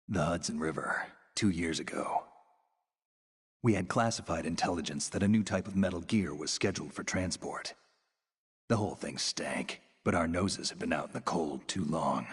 The Hudson River, 2 years ago. We had classified intelligence that a new type of metal gear was scheduled for transport. The whole thing stank, but our noses had been out in the cold too long.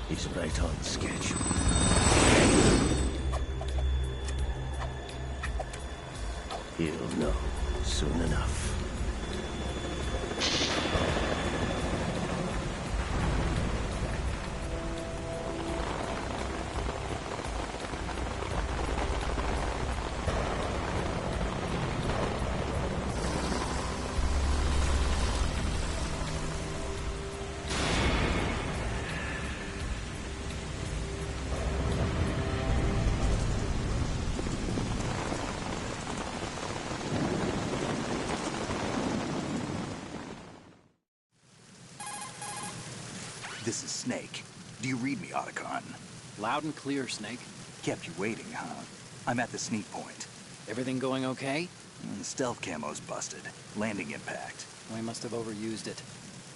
He's right on schedule. He'll know soon enough. This is Snake. Do you read me, Otacon? Loud and clear, Snake. Kept you waiting, huh? I'm at the sneak point. Everything going okay? The stealth camo's busted. Landing impact. We must have overused it.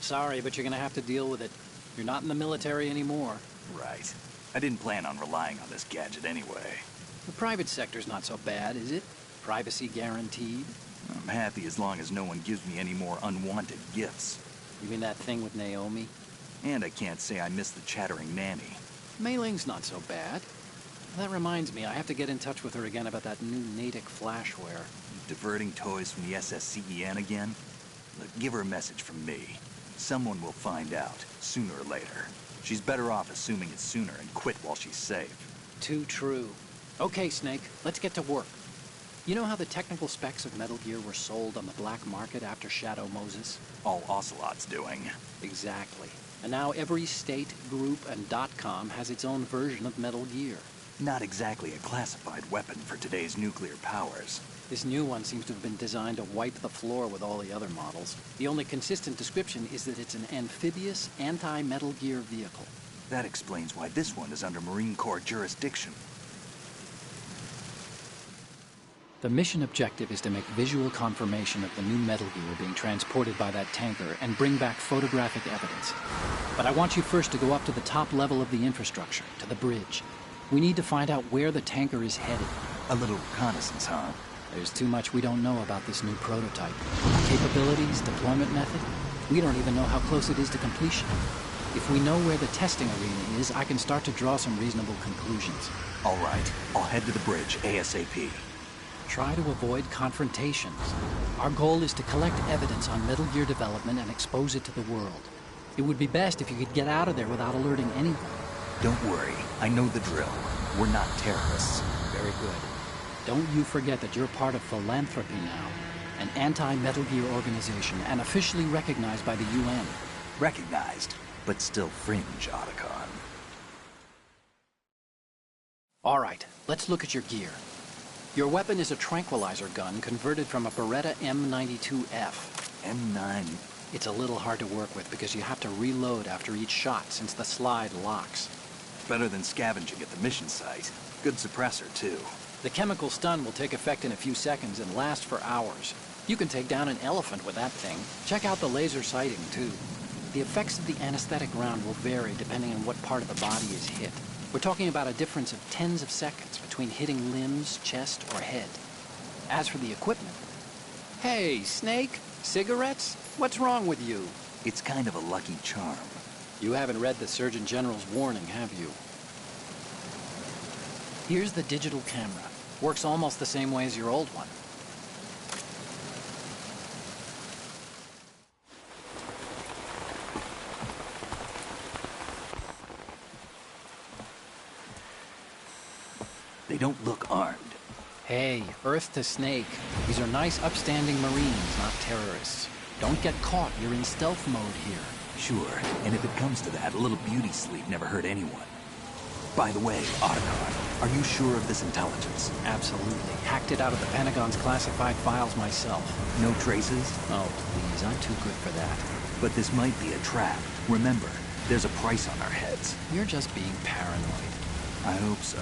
Sorry, but you're gonna have to deal with it. You're not in the military anymore. Right. I didn't plan on relying on this gadget anyway. The private sector's not so bad, is it? Privacy guaranteed? I'm happy as long as no one gives me any more unwanted gifts. You mean that thing with Naomi? And I can't say I miss the chattering nanny. Mei Ling's not so bad. That reminds me, I have to get in touch with her again about that new Natick flashware. Diverting toys from the SSCEN again? Look, give her a message from me. Someone will find out, sooner or later. She's better off assuming it's sooner and quit while she's safe. Too true. Okay, Snake, let's get to work. You know how the technical specs of Metal Gear were sold on the black market after Shadow Moses? All Ocelot's doing. Exactly. And now every state, group, and .com has its own version of Metal Gear. Not exactly a classified weapon for today's nuclear powers. This new one seems to have been designed to wipe the floor with all the other models. The only consistent description is that it's an amphibious, anti-Metal Gear vehicle. That explains why this one is under Marine Corps jurisdiction. The mission objective is to make visual confirmation of the new Metal Gear being transported by that tanker and bring back photographic evidence. But I want you first to go up to the top level of the infrastructure, to the bridge. We need to find out where the tanker is headed. A little reconnaissance, huh? There's too much we don't know about this new prototype. Capabilities, deployment method. We don't even know how close it is to completion. If we know where the testing arena is, I can start to draw some reasonable conclusions. All right, I'll head to the bridge ASAP. Try to avoid confrontations. Our goal is to collect evidence on Metal Gear development and expose it to the world. It would be best if you could get out of there without alerting anyone. Don't worry, I know the drill. We're not terrorists. Very good. Don't you forget that you're part of Philanthropy now, an anti-Metal Gear organization and officially recognized by the UN. Recognized, but still fringe, Otacon. All right, let's look at your gear. Your weapon is a tranquilizer gun converted from a Beretta M92F. M9. It's a little hard to work with because you have to reload after each shot since the slide locks. Better than scavenging at the mission site. Good suppressor, too. The chemical stun will take effect in a few seconds and last for hours. You can take down an elephant with that thing. Check out the laser sighting, too. The effects of the anesthetic round will vary depending on what part of the body is hit. We're talking about a difference of tens of seconds between hitting limbs, chest, or head. As for the equipment... Hey, Snake? Cigarettes? What's wrong with you? It's kind of a lucky charm. You haven't read the Surgeon General's warning, have you? Here's the digital camera. Works almost the same way as your old one. They don't look armed. Hey, Earth to Snake. These are nice, upstanding Marines, not terrorists. Don't get caught. You're in stealth mode here. Sure, and if it comes to that, a little beauty sleep never hurt anyone. By the way, Otacon, are you sure of this intelligence? Absolutely. Hacked it out of the Pentagon's classified files myself. No traces? Oh, please, I'm too good for that. But this might be a trap. Remember, there's a price on our heads. You're just being paranoid. I hope so.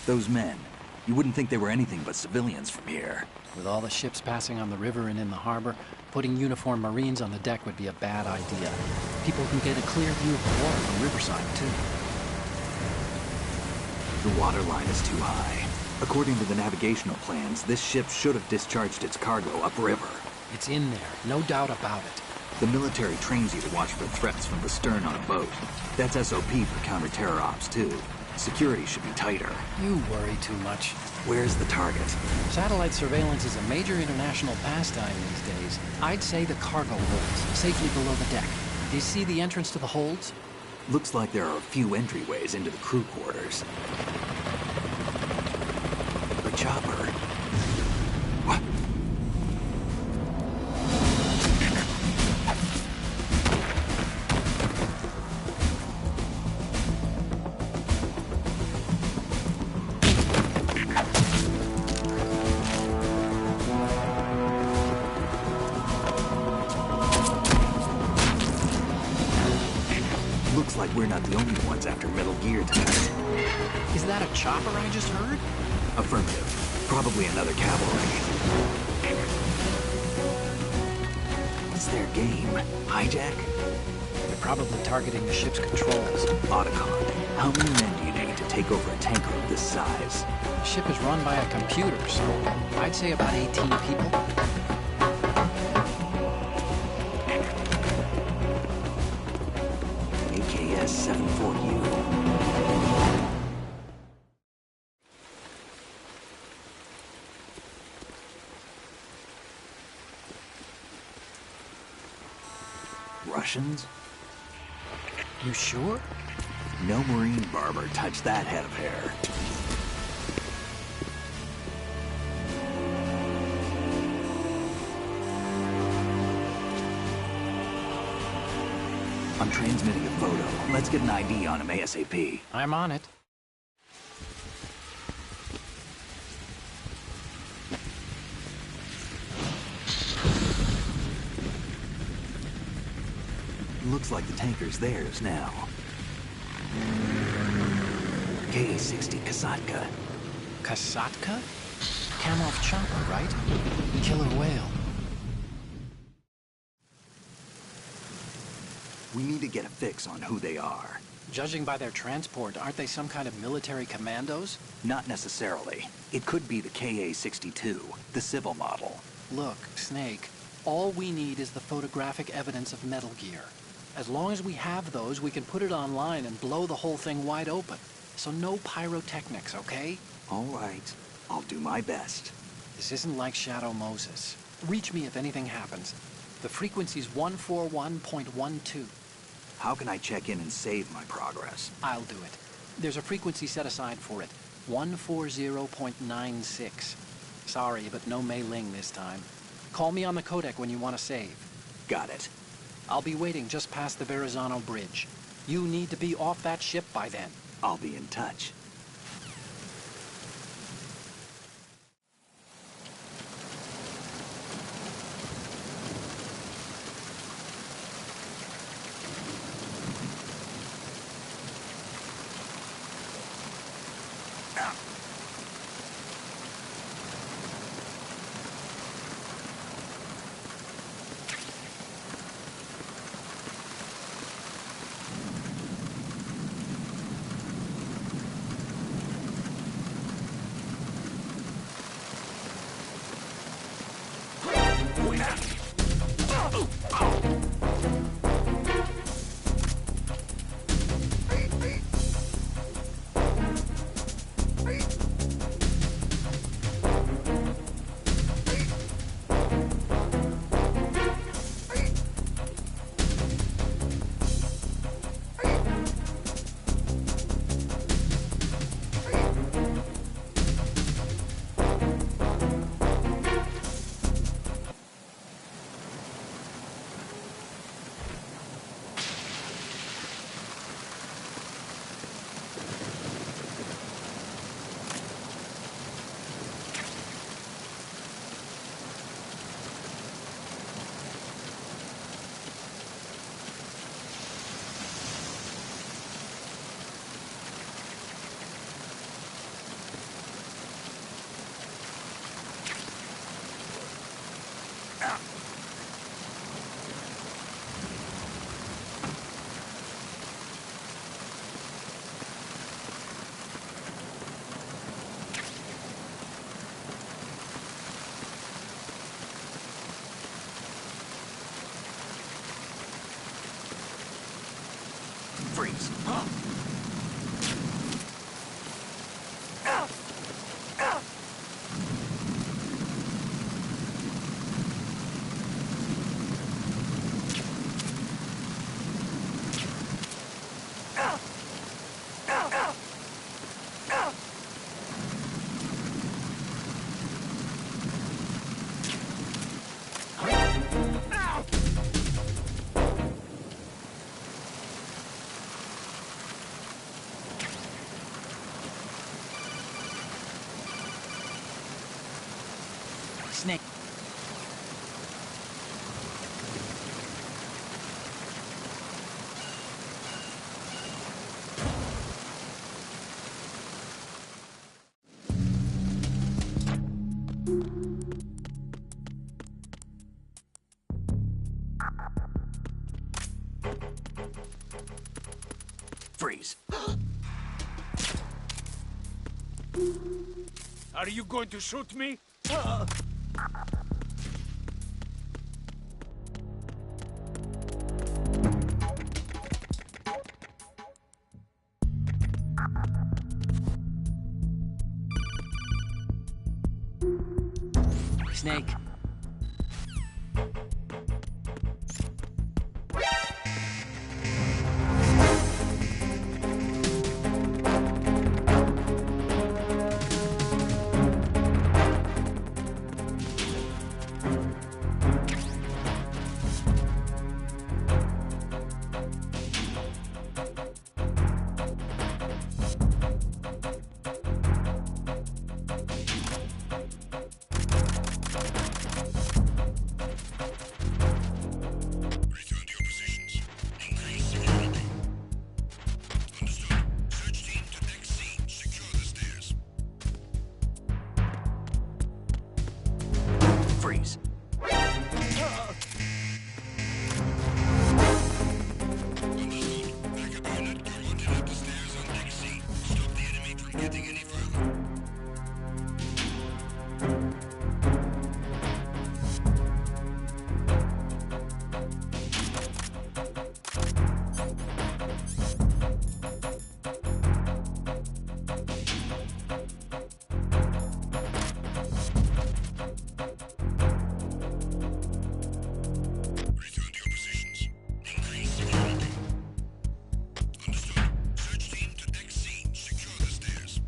Those men, you wouldn't think they were anything but civilians from here. With all the ships passing on the river and in the harbor, putting uniformed Marines on the deck would be a bad idea. People can get a clear view of the water from Riverside, too. The water line is too high. According to the navigational plans, this ship should have discharged its cargo upriver. It's in there, no doubt about it. The military trains you to watch for threats from the stern on a boat. That's SOP for counter-terror ops, too. Security should be tighter. You worry too much. Where's the target? Satellite surveillance is a major international pastime these days. I'd say the cargo holds, safely below the deck. Do you see the entrance to the holds? Looks like there are a few entryways into the crew quarters. A chopper. What? Looks like we're not the only ones after Metal Gear tonight. Is that a chopper I just heard? Affirmative. Probably another cavalry. What's their game? Hijack? They're probably targeting the ship's controls. Otacon, how many men do you need to take over a tanker of this size? The ship is run by a computer, so I'd say about 18 people. AKS 74U. Russians? You sure? No Marine barber touched that head of hair. I'm transmitting a photo. Let's get an ID on him ASAP. I'm on it. Looks like the tanker's theirs now. KA-60 Kasatka. Kasatka? Kamov chopper, right? Killer whale. We need to get a fix on who they are. Judging by their transport, aren't they some kind of military commandos? Not necessarily. It could be the KA-62, the civil model. Look, Snake, all we need is the photographic evidence of Metal Gear. As long as we have those, we can put it online and blow the whole thing wide open. So no pyrotechnics, okay? All right. I'll do my best. This isn't like Shadow Moses. Reach me if anything happens. The frequency's 141.12. How can I check in and save my progress? I'll do it. There's a frequency set aside for it. 140.96. Sorry, but no Mei Ling this time. Call me on the codec when you want to save. Got it. I'll be waiting just past the Verrazano Bridge. You need to be off that ship by then. I'll be in touch. Freeze. Huh? Ow! Ow! Ow! Ow! Ow! Ow! Ow! Snake. Freeze. Are you going to shoot me? Snake. be getting any further. Return to your positions. Increase security. Understood. Search team to deck C. Secure the stairs.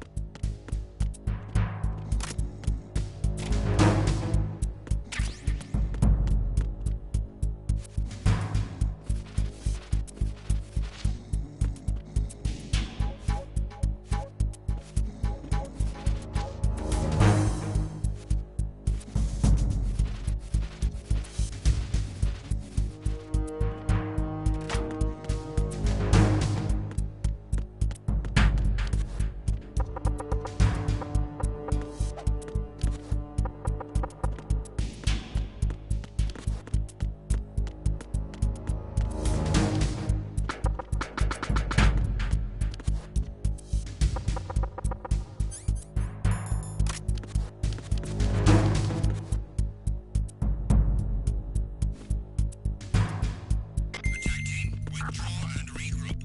Attack team, withdraw and regroup.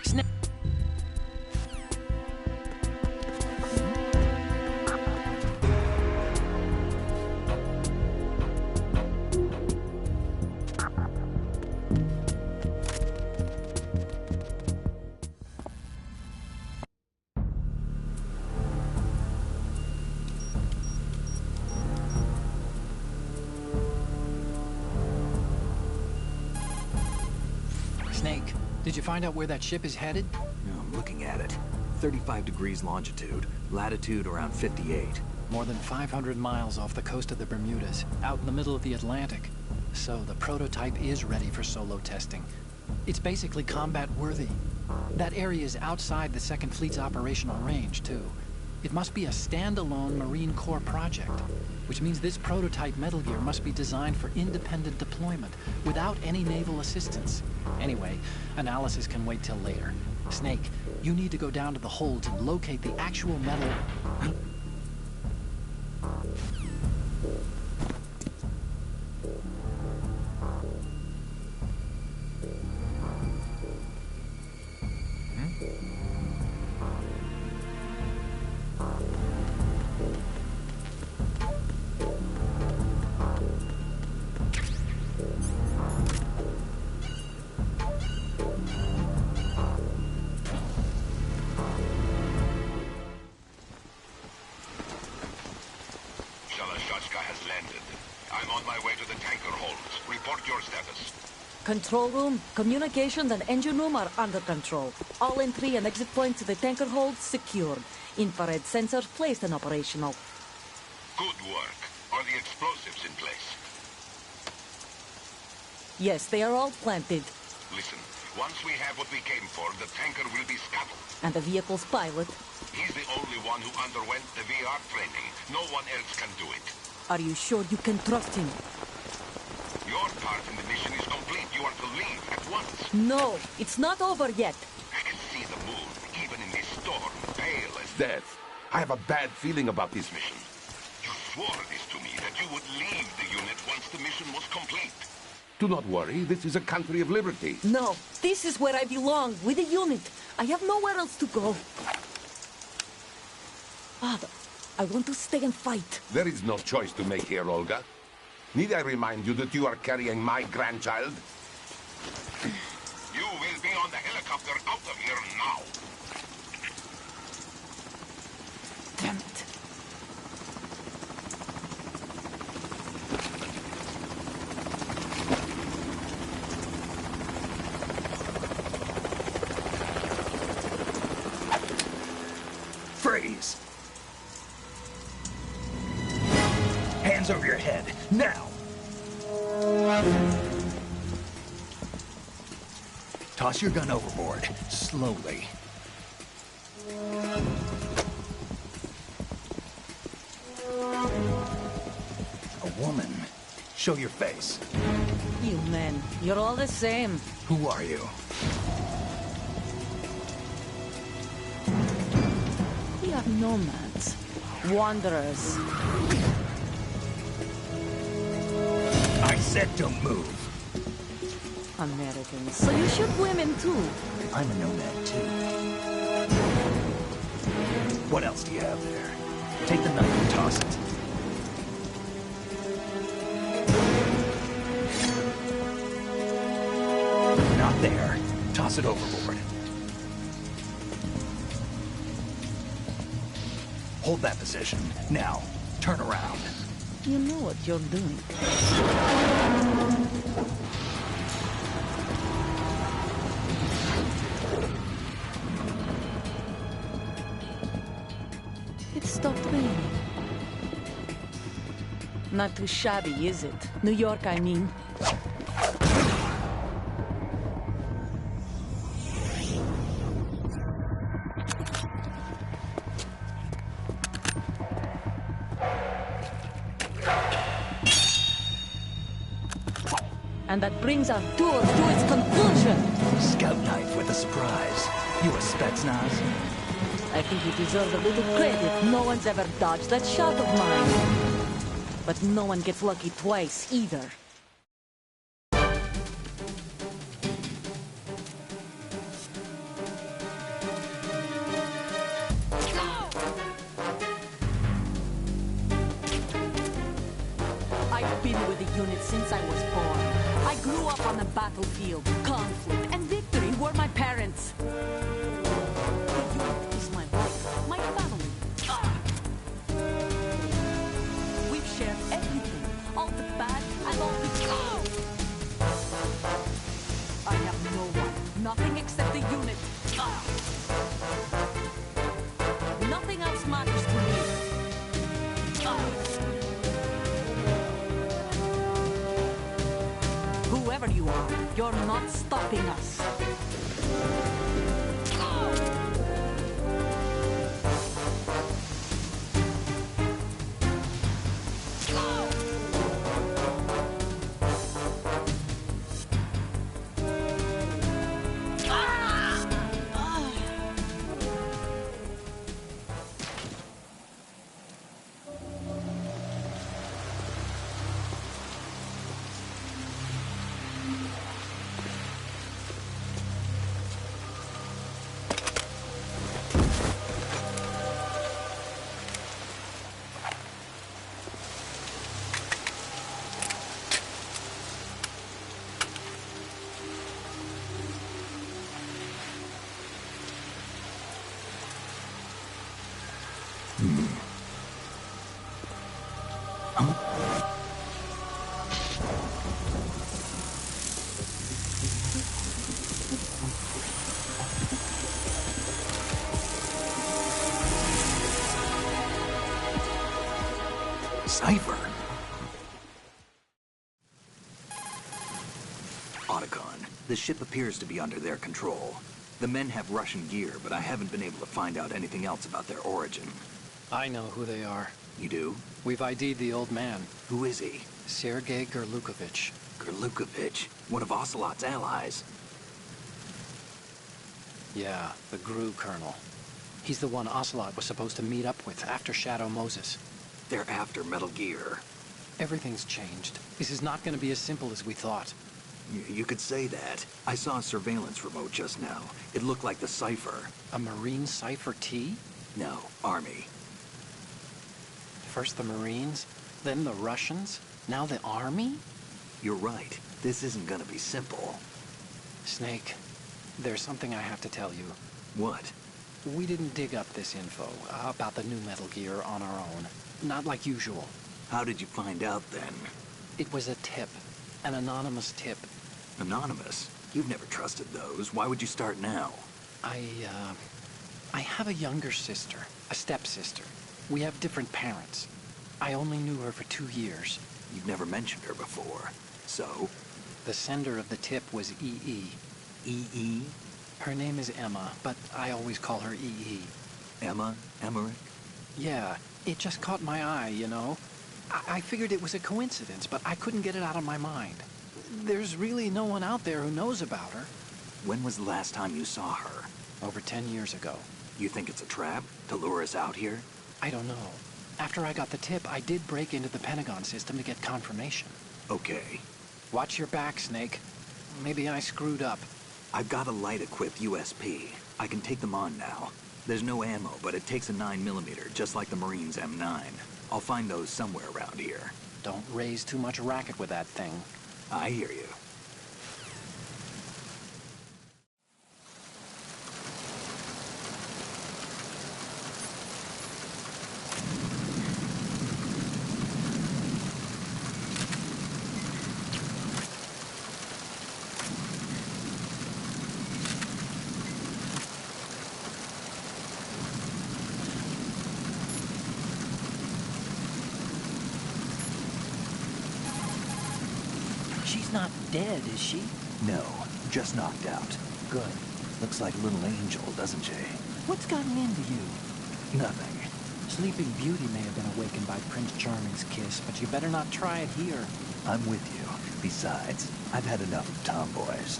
Snap. Snake, did you find out where that ship is headed? No, I'm looking at it. 35 degrees longitude, latitude around 58. More than 500 miles off the coast of the Bermudas, out in the middle of the Atlantic. So the prototype is ready for solo testing. It's basically combat-worthy. That area is outside the Second Fleet's operational range, too. It must be a standalone Marine Corps project, which means this prototype Metal Gear must be designed for independent deployment, without any naval assistance. Anyway, analysis can wait till later. Snake, you need to go down to the hold and locate the actual metal... has landed. I'm on my way to the tanker holds. Report your status. Control room, communications, and engine room are under control. All entry and exit points to the tanker hold secured. Infrared sensors placed and operational. Good work. Are the explosives in place? Yes, they are all planted. Listen, once we have what we came for, the tanker will be scuttled. And the vehicle's pilot. He's the only one who underwent the VR training. No one else can do it. Are you sure you can trust him? Your part in the mission is complete. You are to leave at once. No, it's not over yet. I can see the moon, even in this storm, pale as death. I have a bad feeling about this mission. You swore this to me, that you would leave the unit once the mission was complete. Do not worry, this is a country of liberty. No, this is where I belong, with the unit. I have nowhere else to go. Father, I want to stay and fight. There is no choice to make here, Olga. Need I remind you that you are carrying my grandchild? You will be on the helicopter out of here freeze. Hands over your head, now! Toss your gun overboard, slowly. A woman. Show your face. You men, you're all the same. Who are you? We are nomads. Wanderers. I said don't move. Americans. So you shoot women too. I'm a nomad too. What else do you have there? Take the knife and toss it. Not there. Toss it overboard. Hold that position. Now, turn around. You know what you're doing. It stopped raining. Not too shabby, is it? New York, I mean. And that brings our tour to its conclusion. Scout knife with a surprise. You a Spetsnaz? I think you deserve a little credit. No one's ever dodged that shot of mine. But no one gets lucky twice, either. I've been with the unit since I was born. I grew up on the battlefield. Conflict and victory were my parents. The unit is my life, my family. We've shared everything, all the bad and all the good. I have no one, nothing except the unit. Nothing else matters to me. Whoever you are, you're not stopping us. Cipher. Otacon, the ship appears to be under their control. The men have Russian gear, but I haven't been able to find out anything else about their origin. I know who they are. You do? We've ID'd the old man, Who is he? Sergei Gerlukovich. Gerlukovich, one of Ocelot's allies. Yeah, the GRU colonel. He's the one Ocelot was supposed to meet up with after Shadow Moses. They're after Metal Gear. Everything's changed. This is not going to be as simple as we thought. You could say that. I saw a surveillance remote just now. It looked like the Cipher. A Marine Cipher T? No, Army. First the Marines, then the Russians, now the Army? You're right. This isn't gonna be simple. Snake, there's something I have to tell you. What? We didn't dig up this info about the new Metal Gear on our own. Not like usual. How did you find out then? It was a tip. An anonymous tip. Anonymous? You've never trusted those. Why would you start now? I I have a younger sister, a stepsister. We have different parents. I only knew her for 2 years. You've never mentioned her before. So? The sender of the tip was E.E. E.E.? Her name is Emma, but I always call her E.E. Emma? Emmerich? Yeah, it just caught my eye, you know? I figured it was a coincidence, but I couldn't get it out of my mind. There's really no one out there who knows about her. When was the last time you saw her? Over 10 years ago. You think it's a trap? To lure us out here? I don't know. After I got the tip, I did break into the Pentagon system to get confirmation. Okay. Watch your back, Snake. Maybe I screwed up. I've got a light-equipped USP. I can take them on now. There's no ammo, but it takes a 9mm, just like the Marines' M9. I'll find those somewhere around here. Don't raise too much racket with that thing. I hear you. She's not dead, is she? No, just knocked out. Good. Looks like a little angel, doesn't she? What's gotten into you? Nothing. Sleeping Beauty may have been awakened by Prince Charming's kiss, but you better not try it here. I'm with you. Besides, I've had enough of tomboys.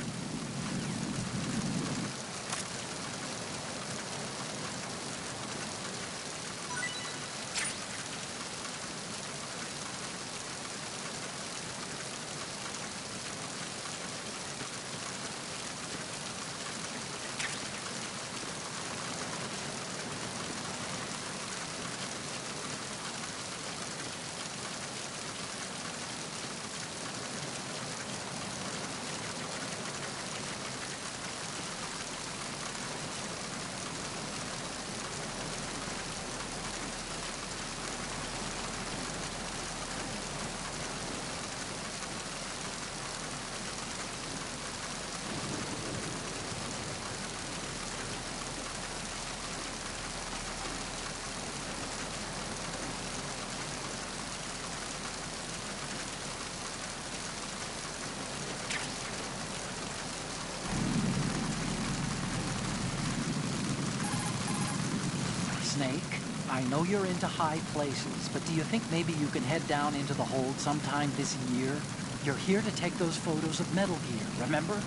Snake, I know you're into high places, but do you think maybe you can head down into the hold sometime this year? You're here to take those photos of Metal Gear, remember?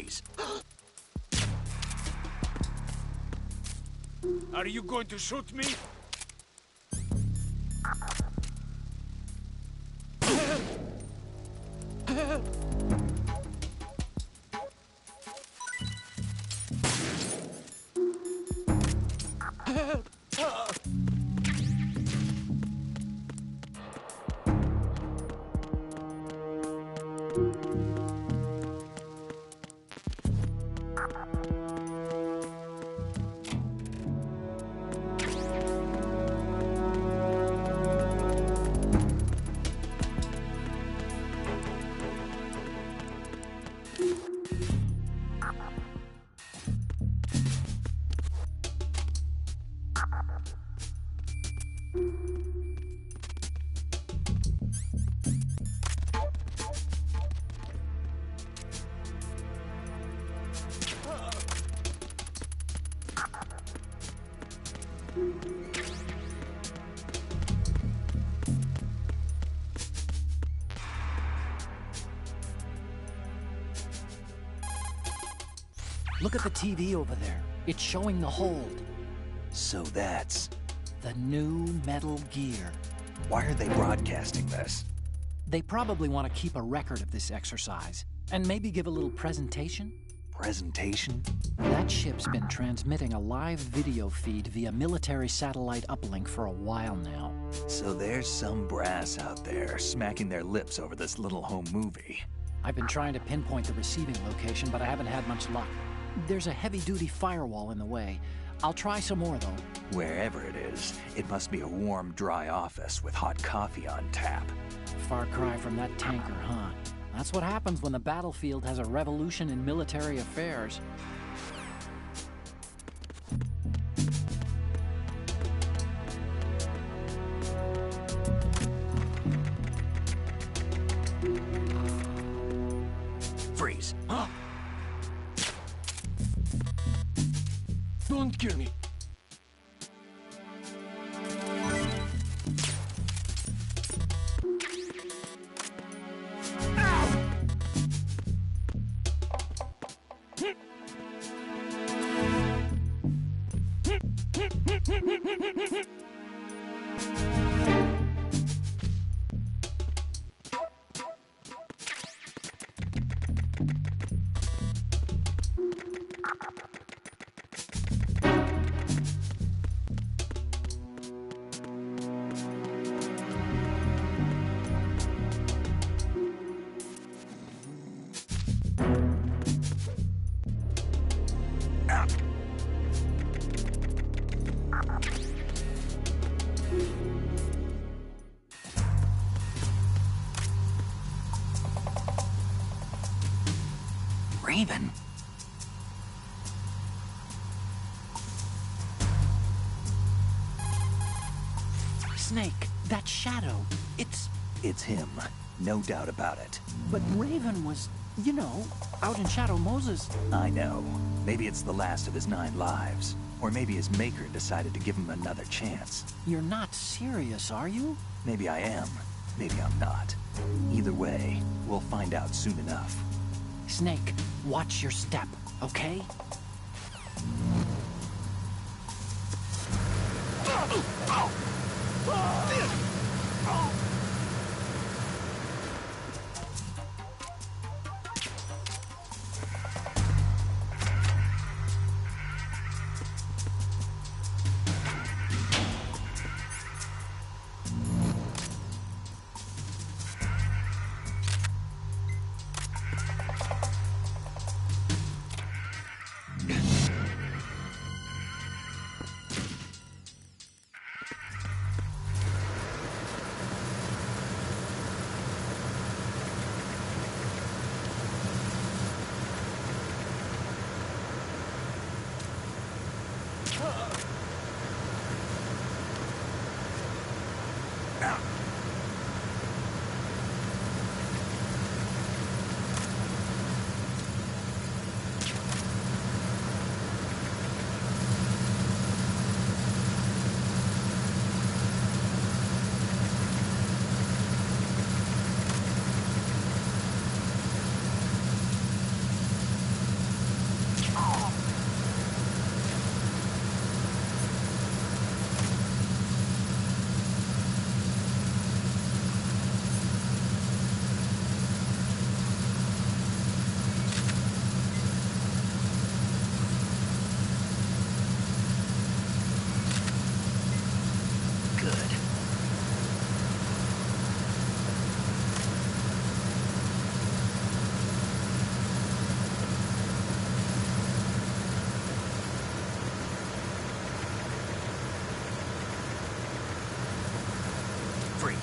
Freeze. Are you going to shoot me? Look at the TV over there. It's showing the hold. So that's... The new Metal Gear. Why are they broadcasting this? They probably want to keep a record of this exercise. And maybe give a little presentation? Presentation? That ship's been transmitting a live video feed via military satellite uplink for a while now. So there's some brass out there smacking their lips over this little home movie. I've been trying to pinpoint the receiving location, but I haven't had much luck. There's a heavy-duty firewall in the way. I'll try some more, though. Wherever it is, it must be a warm, dry office with hot coffee on tap. Far cry from that tanker, huh? That's what happens when the battlefield has a revolution in military affairs. Freeze! Huh? Don't kill me. Raven? Snake, that shadow, It's him. No doubt about it. But Raven was, you know, out in Shadow Moses. I know. Maybe it's the last of his 9 lives. Or maybe his maker decided to give him another chance. You're not serious, are you? Maybe I am. Maybe I'm not. Either way, we'll find out soon enough. Snake, watch your step, okay?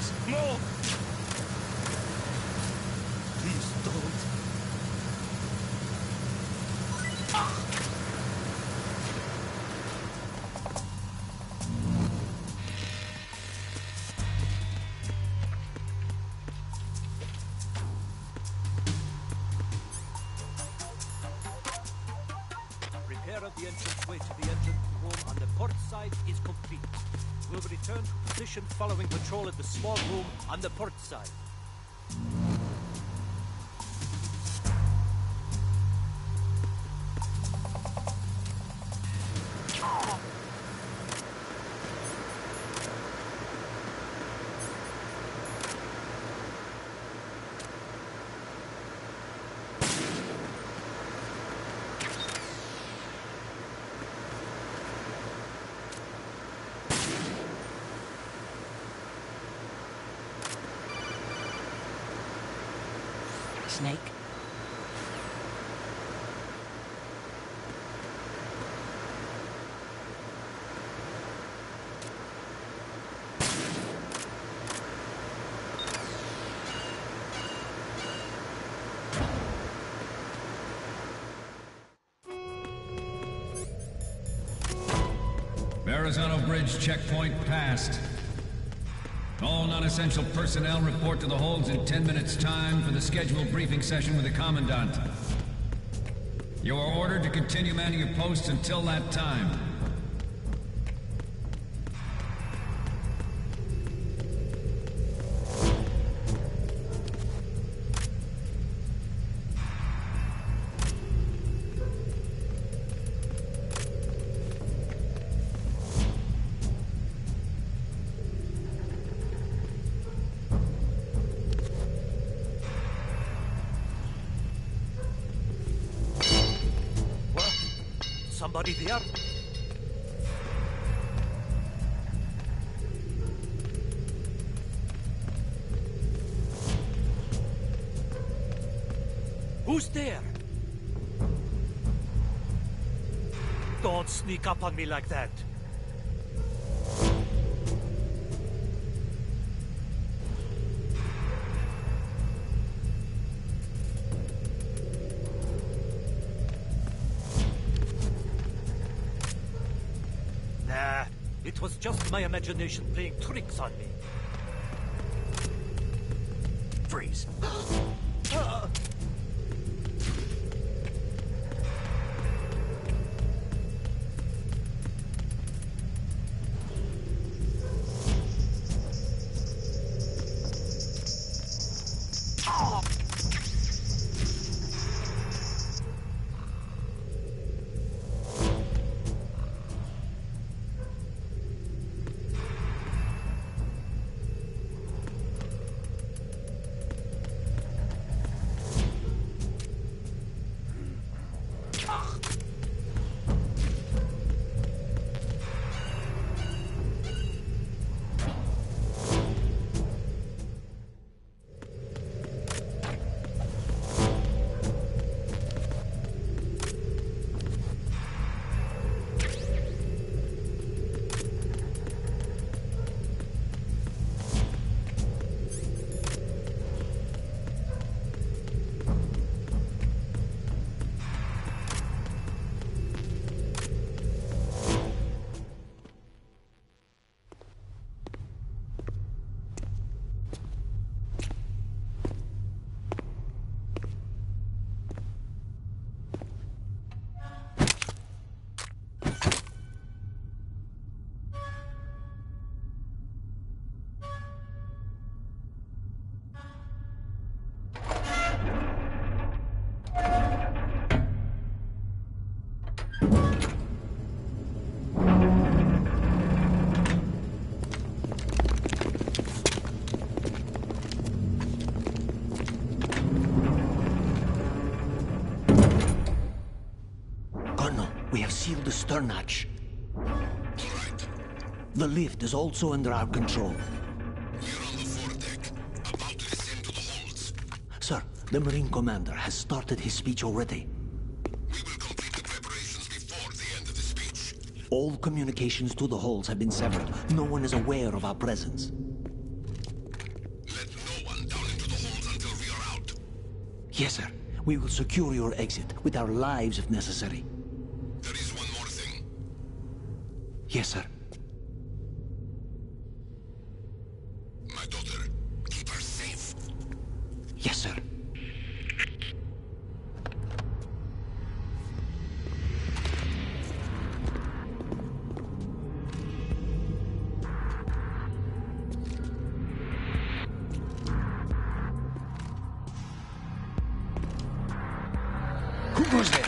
Please, no! Please don't. Repair of the entranceway to the engine room on the port side is complete. We'll return to position following patrol at the small room on the port side. Snake? Verrazano Bridge checkpoint passed. All non-essential personnel report to the holds in 10 minutes' time for the scheduled briefing session with the Commandant. You are ordered to continue manning your posts until that time. Somebody there? Who's there? Don't sneak up on me like that. Nah, it was just my imagination playing tricks on me. Freeze. We have sealed the stern hatch. All right. The lift is also under our control. We're on the foredeck, about to descend to the holds. Sir, the Marine Commander has started his speech already. We will complete the preparations before the end of the speech. All communications to the holds have been severed. No one is aware of our presence. Yes, sir. We will secure your exit, with our lives if necessary. There is one more thing. Yes, sir. My daughter, keep her safe. Yes, sir. Who goes there?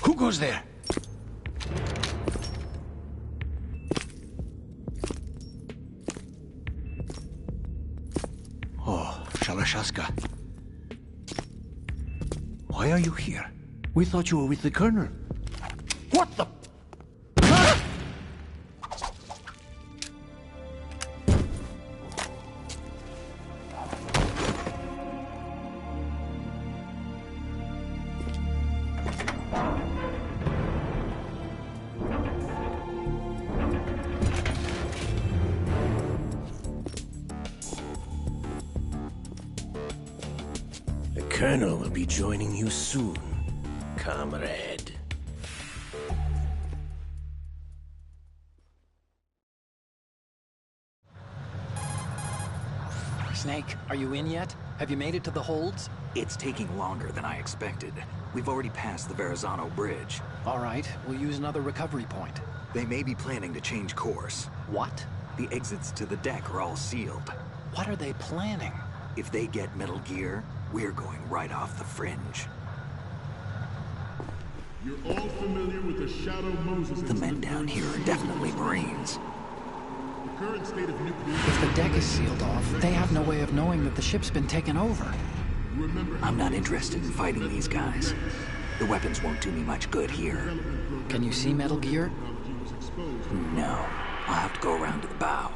Who goes there? Oh, Shalashaska. Why are you here? We thought you were with the Colonel. What the... The Colonel will be joining you soon, comrade. Snake, are you in yet? Have you made it to the holds? It's taking longer than I expected. We've already passed the Verrazano Bridge. All right, we'll use another recovery point. They may be planning to change course. What? The exits to the deck are all sealed. What are they planning? If they get Metal Gear, we're going right off the fringe. You're all familiar with the Shadow Moses The men down here are definitely Marines. The current state of nuclear... If the deck is sealed off, they have no way of knowing that the ship's been taken over. I'm not interested in fighting these guys. The weapons won't do me much good here. Can you see Metal Gear? No. I'll have to go around to the bow.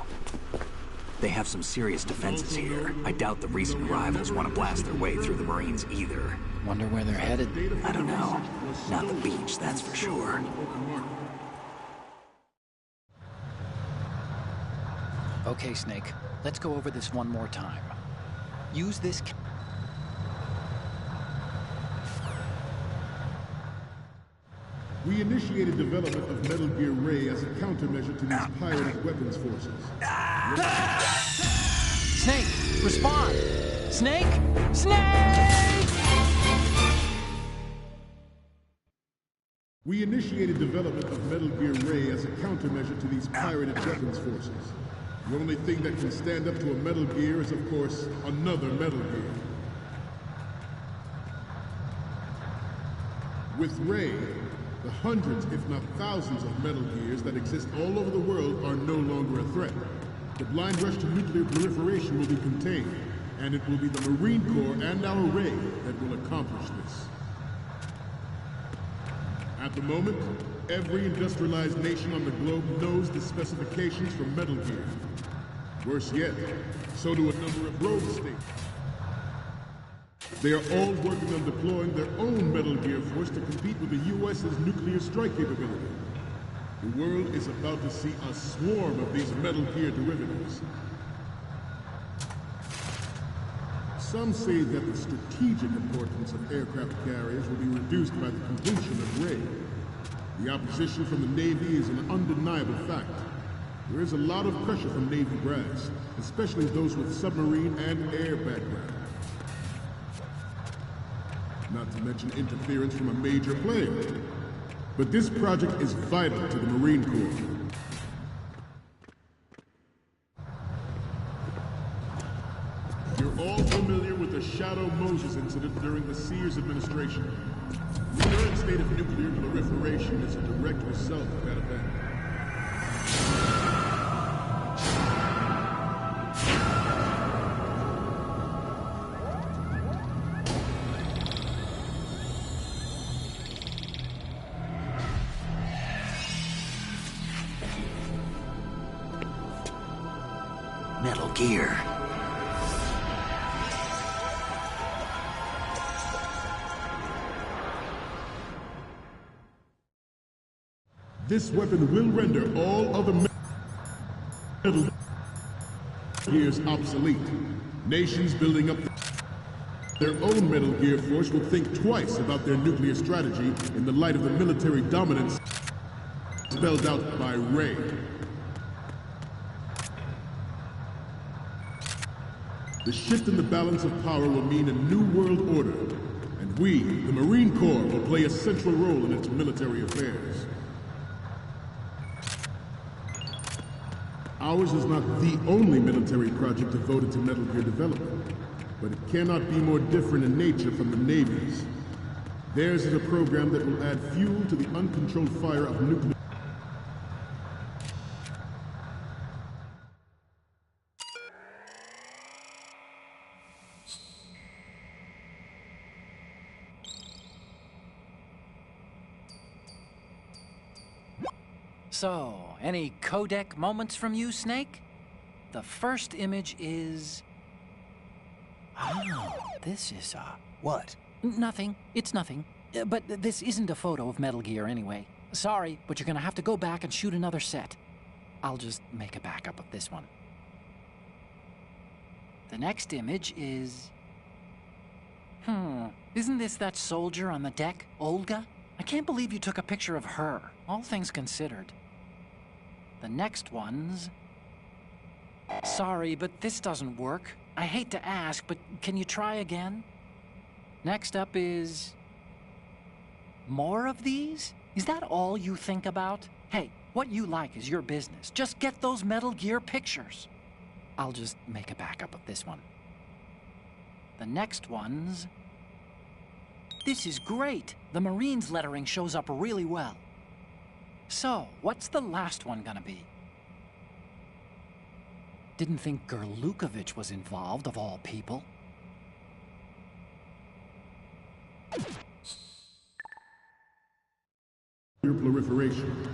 They have some serious defenses here. I doubt the recent rivals want to blast their way through the Marines either. Wonder where they're headed. I don't know. Not the beach, that's for sure. Okay, Snake. Let's go over this one more time. Use this... We initiated development of Metal Gear Ray as a countermeasure to these pirated weapons forces. Snake, respond! Snake! Snake! We initiated development of Metal Gear Ray as a countermeasure to these pirated weapons forces. The only thing that can stand up to a Metal Gear is, of course, another Metal Gear. With Ray, the hundreds, if not thousands, of Metal Gears that exist all over the world are no longer a threat. The blind rush to nuclear proliferation will be contained, and it will be the Marine Corps and our Ray that will accomplish this. At the moment, every industrialized nation on the globe knows the specifications for Metal Gear. Worse yet, so do a number of rogue states. They are all working on deploying their own Metal Gear force to compete with the U.S.'s nuclear strike capability. The world is about to see a swarm of these Metal Gear derivatives. Some say that the strategic importance of aircraft carriers will be reduced by the completion of Ray. The opposition from the Navy is an undeniable fact. There is a lot of pressure from Navy brass, especially those with submarine and air background. Not to mention interference from a major player. But this project is vital to the Marine Corps. You're all familiar with the Shadow Moses incident during the Sears administration. The current state of nuclear proliferation is a direct result of that event. Metal Gear. This weapon will render all other Metal Gears obsolete. Nations building up their own Metal Gear force will think twice about their nuclear strategy in the light of the military dominance spelled out by Ray. The shift in the balance of power will mean a new world order, and we, the Marine Corps, will play a central role in its military affairs. Ours is not the only military project devoted to Metal Gear development, but it cannot be more different in nature from the Navy's. Theirs is a program that will add fuel to the uncontrolled fire of nuclear. So, any codec moments from you, Snake? The first image is... Oh, this is, What? Nothing. It's nothing. But this isn't a photo of Metal Gear anyway. Sorry, but you're gonna have to go back and shoot another set. I'll just make a backup of this one. The next image is... Isn't this that soldier on the deck, Olga? I can't believe you took a picture of her, all things considered. The next one's... Sorry, but this doesn't work. I hate to ask, but can you try again? Next up is... More of these? Is that all you think about? Hey, what you like is your business. Just get those Metal Gear pictures. I'll just make a backup of this one. The next one's... This is great. The Marines lettering shows up really well. So, what's the last one gonna be? Didn't think Gerlukovich was involved, of all people. Proliferation.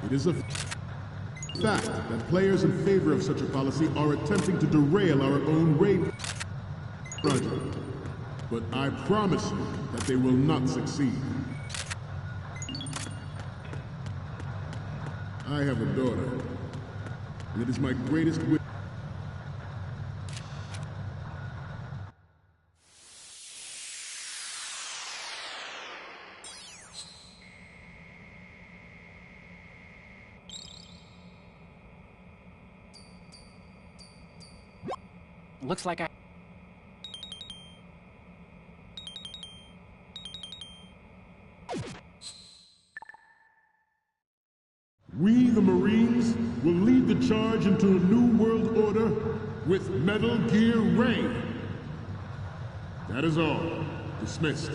It is a fact that players in favor of such a policy are attempting to derail our own raid project. But I promise you that they will not succeed. I have a daughter, and it is my greatest wish. Looks like I... We, the Marines, will lead the charge into a new world order with Metal Gear Ray. That is all. Dismissed.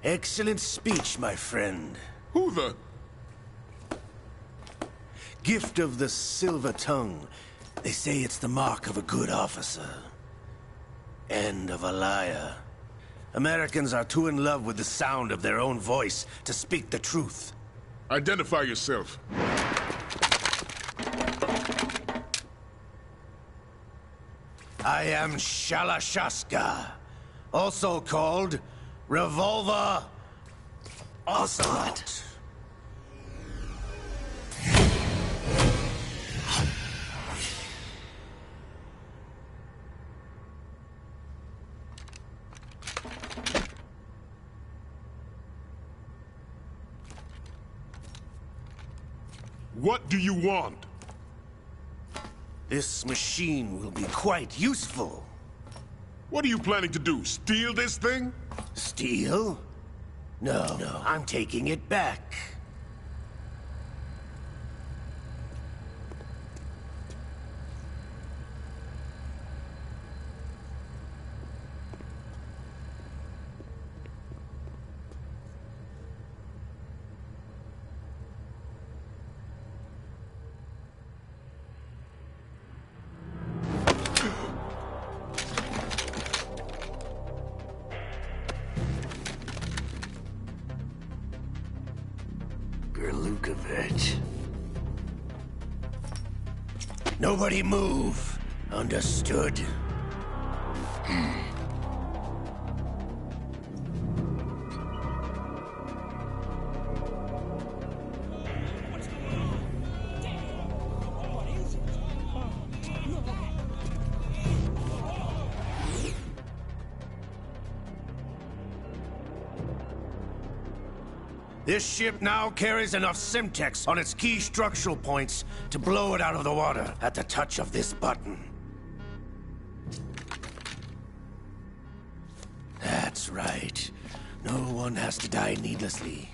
Excellent speech, my friend. Who the? Gift of the silver tongue. They say it's the mark of a good officer. And of a liar. Americans are too in love with the sound of their own voice to speak the truth. Identify yourself. I am Shalashaska, also called Revolver Ocelot. What do you want? This machine will be quite useful. What are you planning to do? Steal this thing? Steal? No, I'm taking it back. Nobody move. Understood? This ship now carries enough Simtex on its key structural points to blow it out of the water at the touch of this button. That's right. No one has to die needlessly.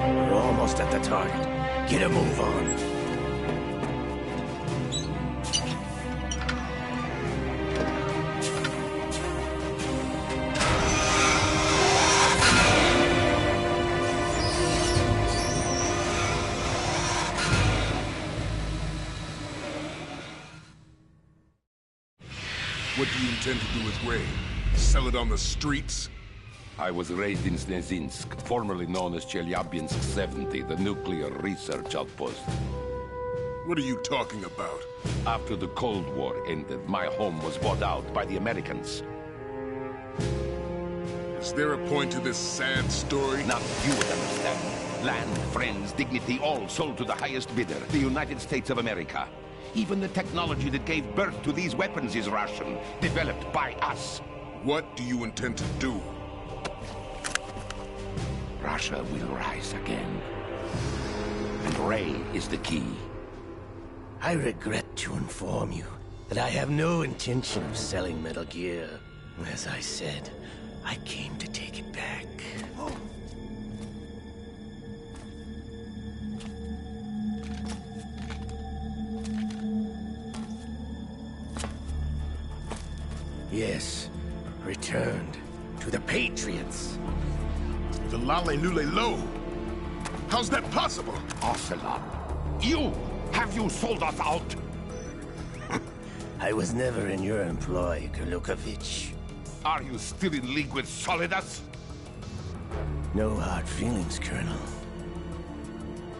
We're almost at the target. Get a move on. What do you intend to do with Ray? Sell it on the streets? I was raised in Snezinsk, formerly known as Chelyabinsk 70, the nuclear research outpost. What are you talking about? After the Cold War ended, my home was bought out by the Americans. Is there a point to this sad story? Not you would understand. Land, friends, dignity, all sold to the highest bidder, the United States of America. Even the technology that gave birth to these weapons is Russian, developed by us. What do you intend to do? Russia will rise again. And Ray is the key. I regret to inform you that I have no intention of selling Metal Gear. As I said, I came to take it back. Yes, returned to the Patriots. The Lale Lule Lo? How's that possible? Ocelot, have you sold us out? I was never in your employ, Golukovich. Are you still in league with Solidus? No hard feelings, Colonel.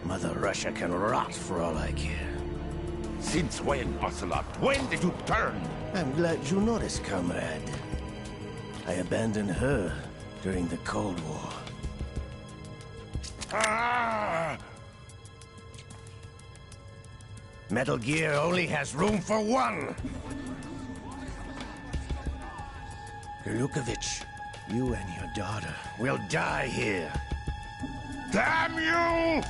Mother Russia can rot for all I care. Since when, Ocelot? When did you turn? I'm glad you noticed, comrade. I abandoned her during the Cold War. Ah! Metal Gear only has room for one! Golukovich, you and your daughter will die here. Damn you!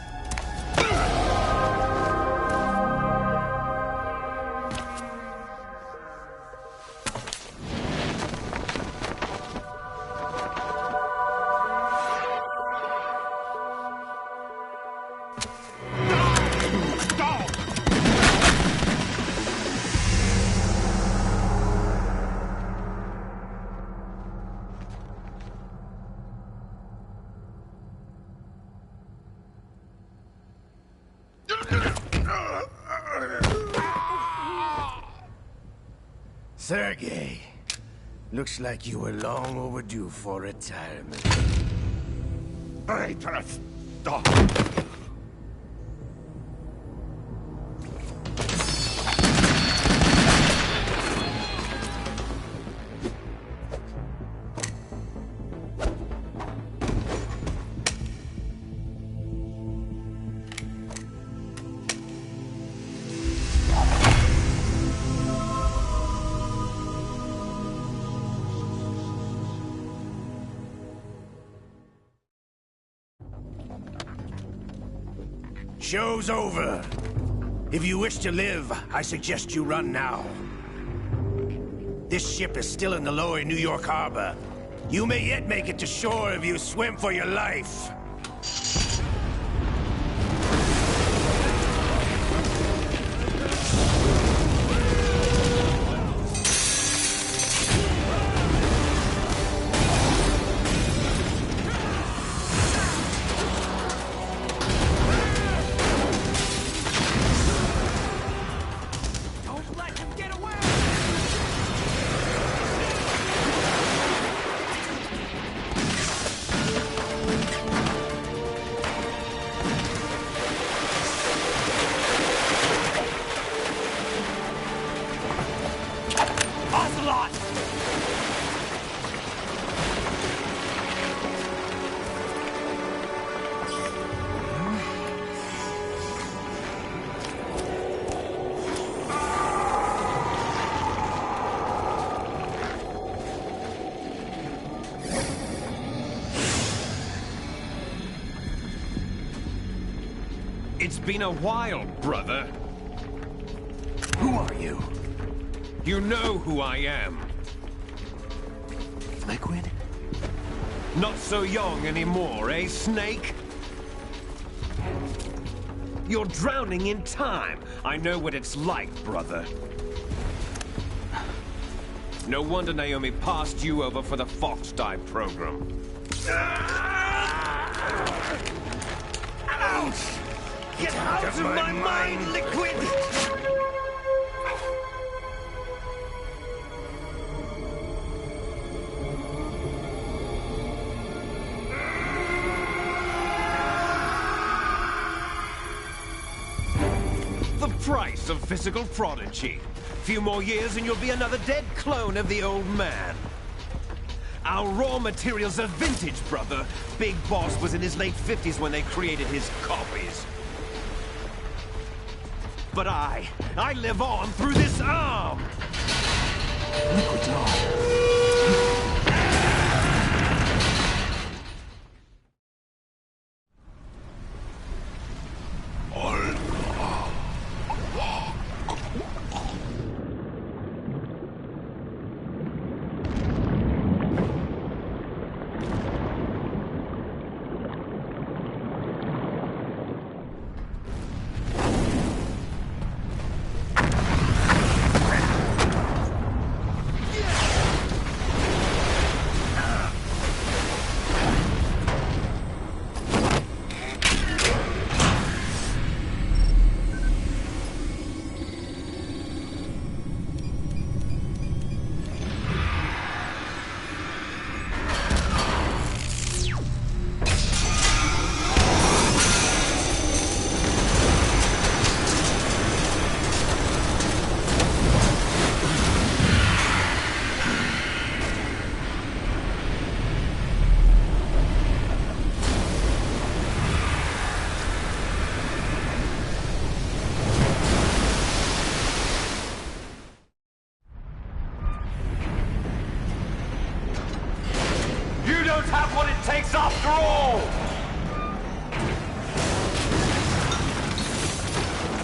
Sergei, looks like you were long overdue for retirement. Traitorous dog! Show's over. If you wish to live, I suggest you run now. This ship is still in the lower New York harbor. You may yet make it to shore if you swim for your life. It's been a while, brother. Who are you? You know who I am. Liquid? Not so young anymore, eh, Snake? You're drowning in time. I know what it's like, brother. No wonder Naomi passed you over for the Fox Dive program. Ouch! Get out of my mind, Liquid! The price of physical prodigy. Few more years and you'll be another dead clone of the old man. Our raw materials are vintage, brother. Big Boss was in his late 50s when they created his copies. But I live on through this arm! Liquid's on. Have what it takes after all!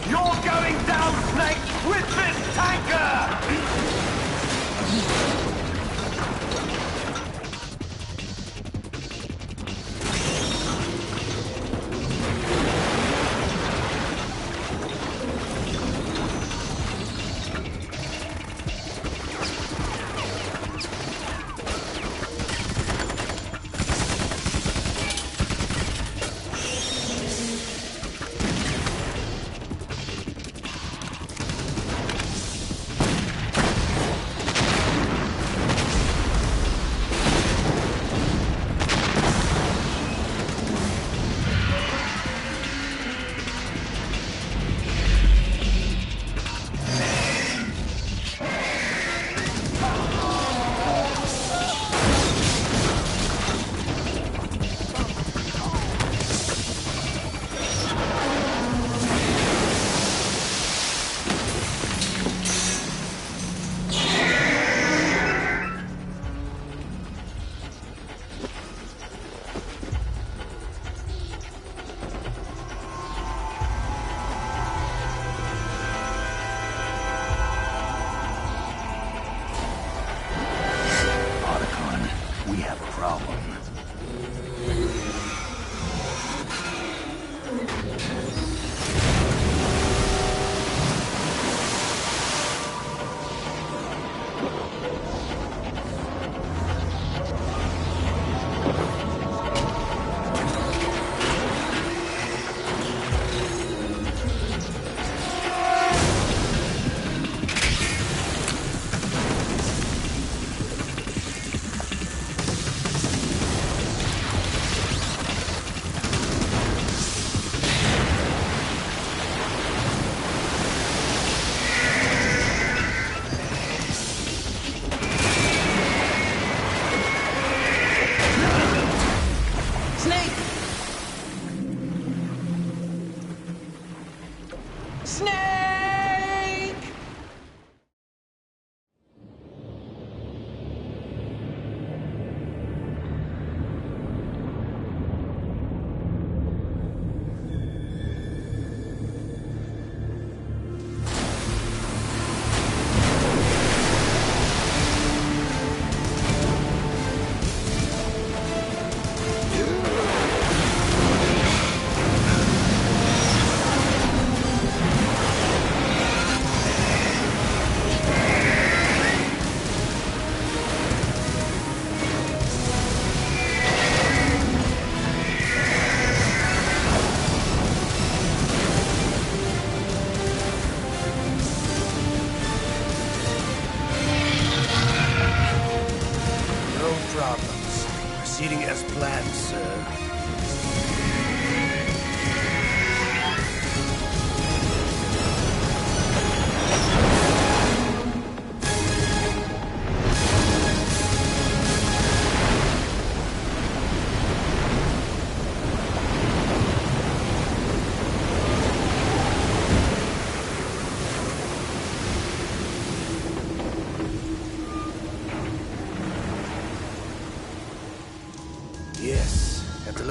You're going down, Snake, with this tanker!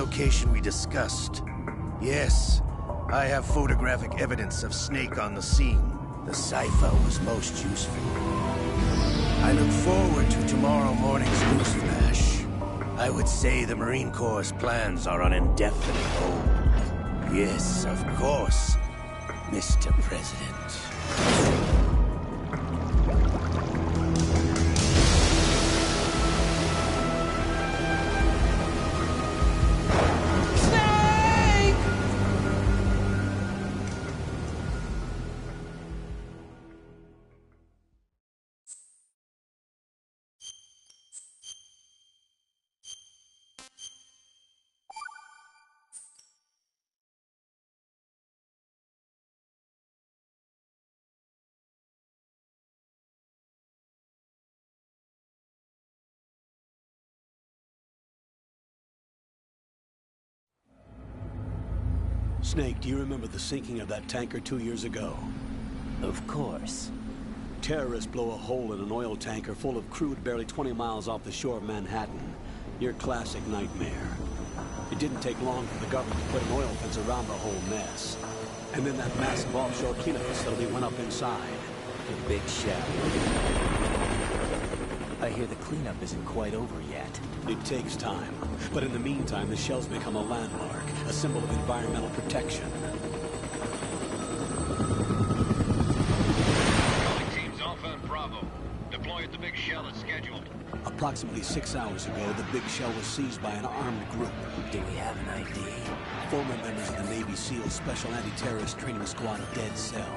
location we discussed. Yes, I have photographic evidence of Snake on the scene. The cipher was most useful. I look forward to tomorrow morning's news flash. I would say the Marine Corps' plans are on indefinite hold. Yes, of course, Mr. President. Snake, do you remember the sinking of that tanker 2 years ago? Of course. Terrorists blow a hole in an oil tanker full of crude barely 20 miles off the shore of Manhattan. Your classic nightmare. It didn't take long for the government to put an oil fence around the whole mess. And then that massive offshore cleanup facility went up inside. The big shell. I hear the cleanup isn't quite over yet. It takes time. But in the meantime, the shell's become a landmark, a symbol of environmental protection. Calling teams Alpha and Bravo. Deploy at the big shell as scheduled. Approximately 6 hours ago, the big shell was seized by an armed group. Do we have an ID? Former members of the Navy SEAL Special Anti-Terrorist Training Squad Dead Cell.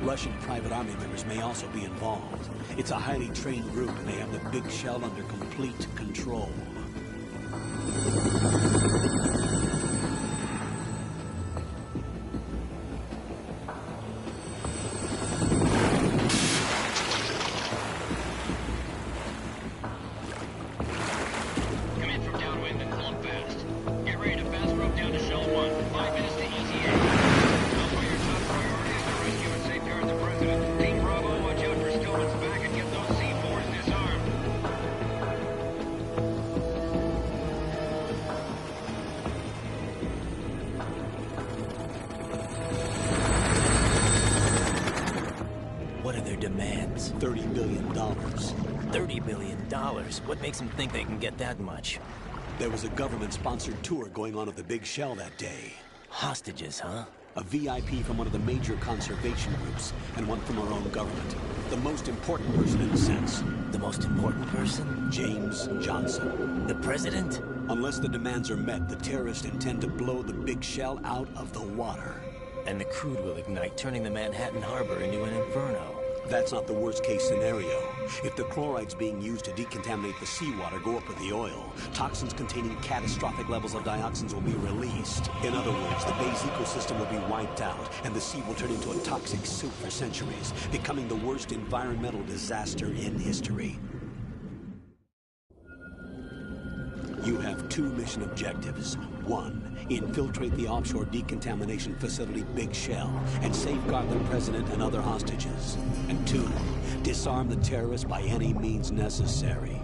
Russian private army members may also be involved. It's a highly trained group, and they have the big shell under complete control. Demands? $30 billion. $30 billion? What makes them think they can get that much? There was a government-sponsored tour going on at the big shell that day. Hostages, huh? A VIP from one of the major conservation groups, and one from our own government. The most important person in a sense. The most important person? James Johnson. The president? Unless the demands are met, the terrorists intend to blow the big shell out of the water. And the crude will ignite, turning the Manhattan Harbor into an inferno. That's not the worst-case scenario. If the chlorides being used to decontaminate the seawater go up with the oil, toxins containing catastrophic levels of dioxins will be released. In other words, the bay's ecosystem will be wiped out, and the sea will turn into a toxic soup for centuries, becoming the worst environmental disaster in history. You have 2 mission objectives. 1, infiltrate the offshore decontamination facility Big Shell and safeguard the president and other hostages. And 2, disarm the terrorists by any means necessary.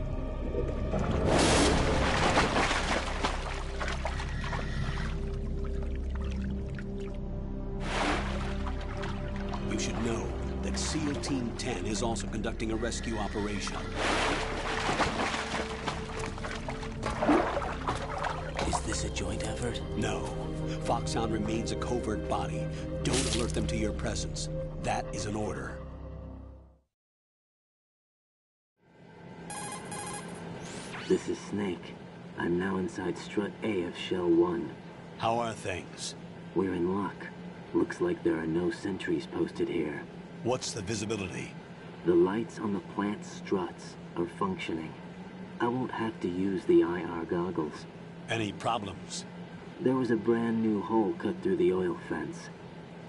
You should know that SEAL Team 10 is also conducting a rescue operation. Is this a joint effort? No. Foxhound remains a covert body. Don't alert them to your presence. That is an order. This is Snake. I'm now inside Strut A of Shell 1. How are things? We're in luck. Looks like there are no sentries posted here. What's the visibility? The lights on the plant's struts are functioning. I won't have to use the IR goggles. Any problems? There was a brand new hole cut through the oil fence.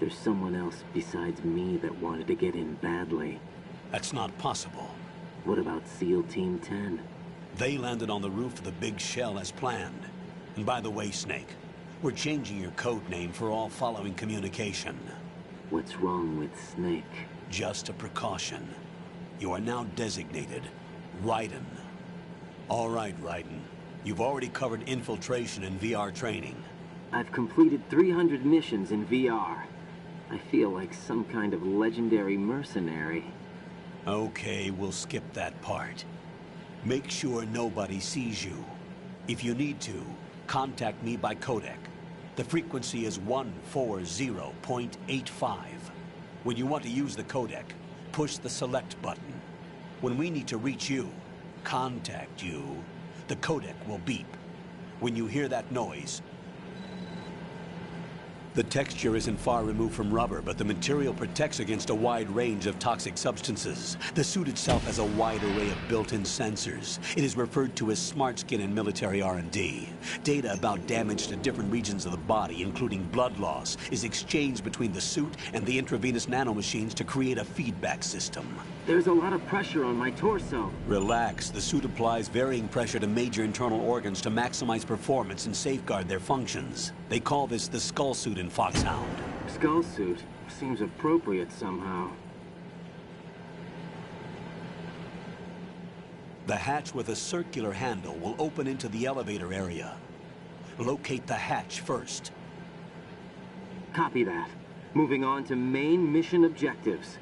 There's someone else besides me that wanted to get in badly. That's not possible. What about SEAL Team 10? They landed on the roof of the Big Shell as planned. And by the way, Snake, we're changing your code name for all following communication. What's wrong with Snake? Just a precaution. You are now designated Raiden. All right, Raiden. You've already covered infiltration and VR training. I've completed 300 missions in VR. I feel like some kind of legendary mercenary. Okay, we'll skip that part. Make sure nobody sees you. If you need to, contact me by codec. The frequency is 140.85. When you want to use the codec, push the select button. When we need to reach you, contact you, the codec will beep. When you hear that noise, the texture isn't far removed from rubber, but the material protects against a wide range of toxic substances. The suit itself has a wide array of built-in sensors. It is referred to as smart skin in military R&D. Data about damage to different regions of the body, including blood loss, is exchanged between the suit and the intravenous nanomachines to create a feedback system. There's a lot of pressure on my torso. Relax. The suit applies varying pressure to major internal organs to maximize performance and safeguard their functions. They call this the skull suit in Foxhound. Skull suit seems appropriate somehow. The hatch with a circular handle will open into the elevator area. Locate the hatch first. Copy that. Moving on to main mission objectives.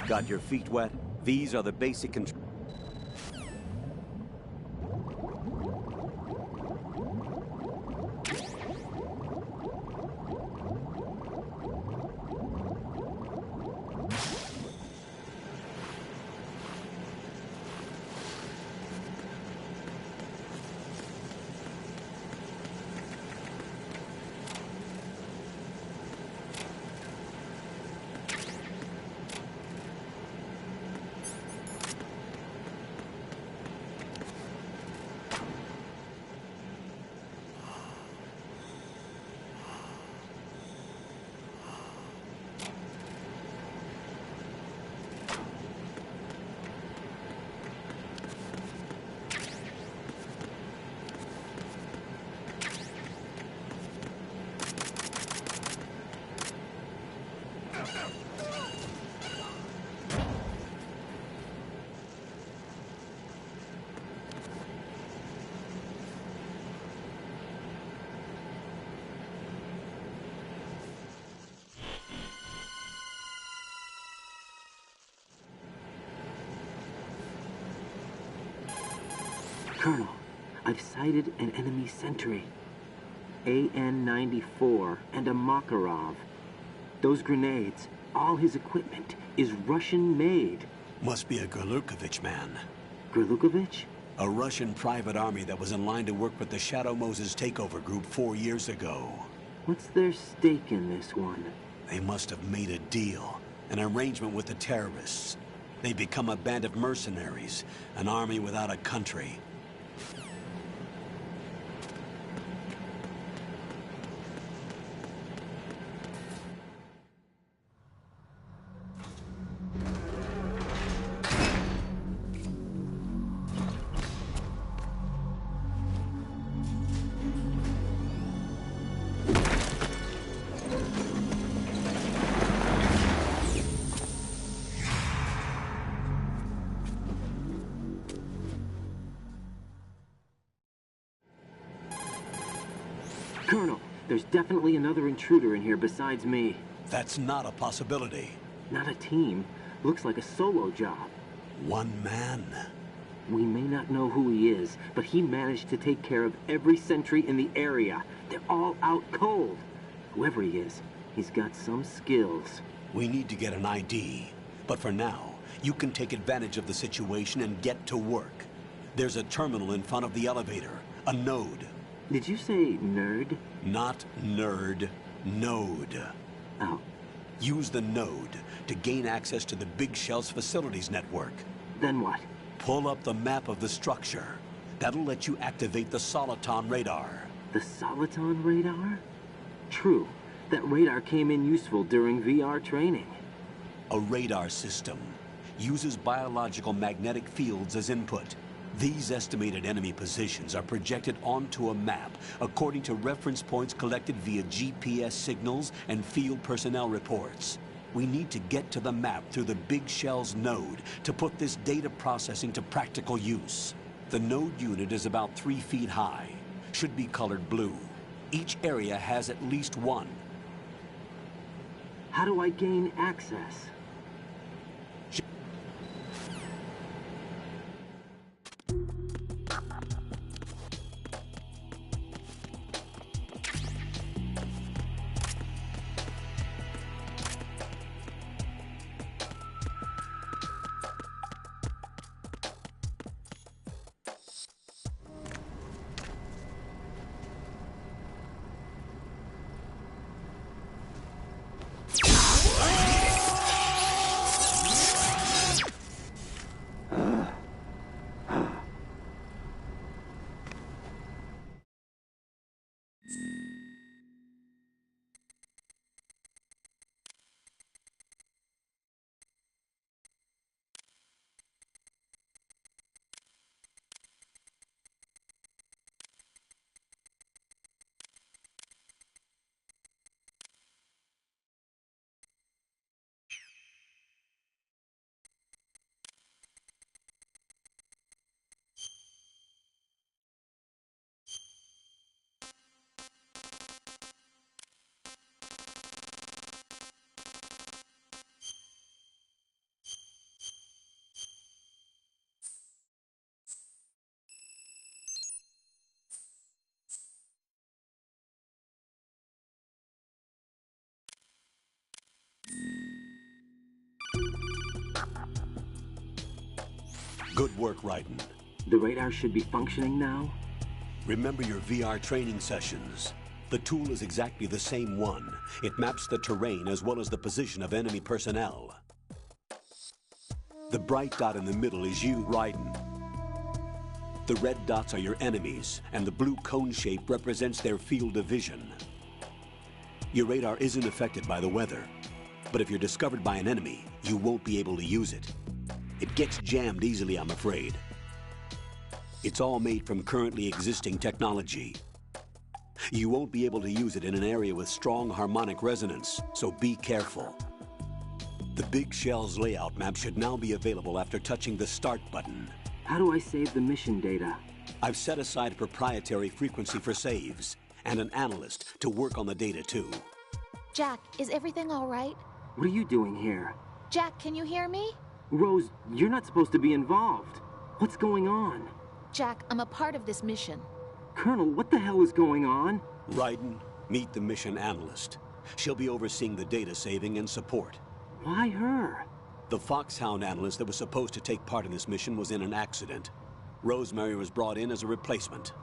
Got your feet wet? These are the basic controls. Colonel, I've sighted an enemy sentry. AN-94 and a Makarov. Those grenades, all his equipment, is Russian-made. Must be a Gerlukovich man. Gerlukovich? A Russian private army that was in line to work with the Shadow Moses takeover group 4 years ago. What's their stake in this one? They must have made a deal, an arrangement with the terrorists. They become a band of mercenaries, an army without a country. Colonel, there's definitely another intruder in here besides me. That's not a possibility. Not a team. Looks like a solo job. One man. We may not know who he is, but he managed to take care of every sentry in the area. They're all out cold. Whoever he is, he's got some skills. We need to get an ID. But for now, you can take advantage of the situation and get to work. There's a terminal in front of the elevator. A node. Did you say nerd? Not nerd. Node. Oh. Use the node to gain access to the Big Shell's facilities network. Then what? Pull up the map of the structure. That'll let you activate the Soliton radar. The Soliton radar? True. That radar came in useful during VR training. A radar system uses biological magnetic fields as input. These estimated enemy positions are projected onto a map according to reference points collected via GPS signals and field personnel reports. We need to get to the map through the Big Shell's node to put this data processing to practical use. The node unit is about 3 feet high. Should be colored blue. Each area has at least one. How do I gain access? Good work, Raiden. The radar should be functioning now? Remember your VR training sessions. The tool is exactly the same one. It maps the terrain as well as the position of enemy personnel. The bright dot in the middle is you, Raiden. The red dots are your enemies, and the blue cone shape represents their field of vision. Your radar isn't affected by the weather, but if you're discovered by an enemy, you won't be able to use it. It gets jammed easily, I'm afraid. It's all made from currently existing technology. You won't be able to use it in an area with strong harmonic resonance, so be careful. The Big Shell's layout map should now be available after touching the Start button. How do I save the mission data? I've set aside a proprietary frequency for saves, and an analyst to work on the data too. Jack, is everything all right? What are you doing here? Jack, can you hear me? Rose, you're not supposed to be involved. What's going on? Jack, I'm a part of this mission. Colonel, what the hell is going on? Raiden, meet the mission analyst. She'll be overseeing the data saving and support. Why her? The Foxhound analyst that was supposed to take part in this mission was in an accident. Rosemary was brought in as a replacement.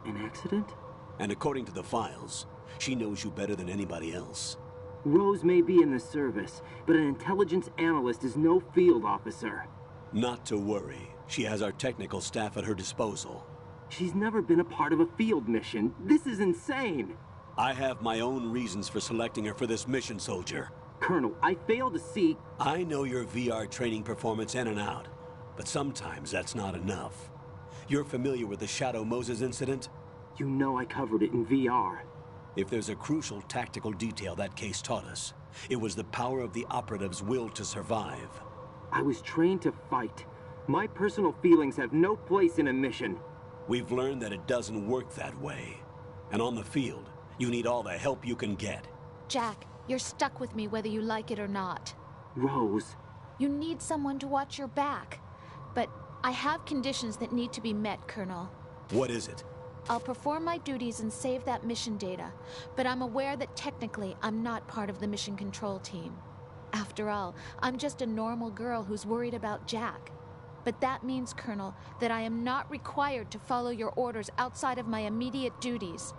An accident? And according to the files, she knows you better than anybody else. Rose may be in the service, but an intelligence analyst is no field officer. Not to worry. She has our technical staff at her disposal. She's never been a part of a field mission. This is insane. I have my own reasons for selecting her for this mission, soldier. Colonel, I fail to see... I know your VR training performance in and out, but sometimes that's not enough. You're familiar with the Shadow Moses incident? You know I covered it in VR. If there's a crucial tactical detail that case taught us, it was the power of the operative's will to survive. I was trained to fight. My personal feelings have no place in a mission. We've learned that it doesn't work that way. And on the field, you need all the help you can get. Jack, you're stuck with me whether you like it or not. Rose. You need someone to watch your back. But I have conditions that need to be met, Colonel. What is it? I'll perform my duties and save that mission data, but I'm aware that technically I'm not part of the mission control team. After all, I'm just a normal girl who's worried about Jack. But that means, Colonel, that I am not required to follow your orders outside of my immediate duties.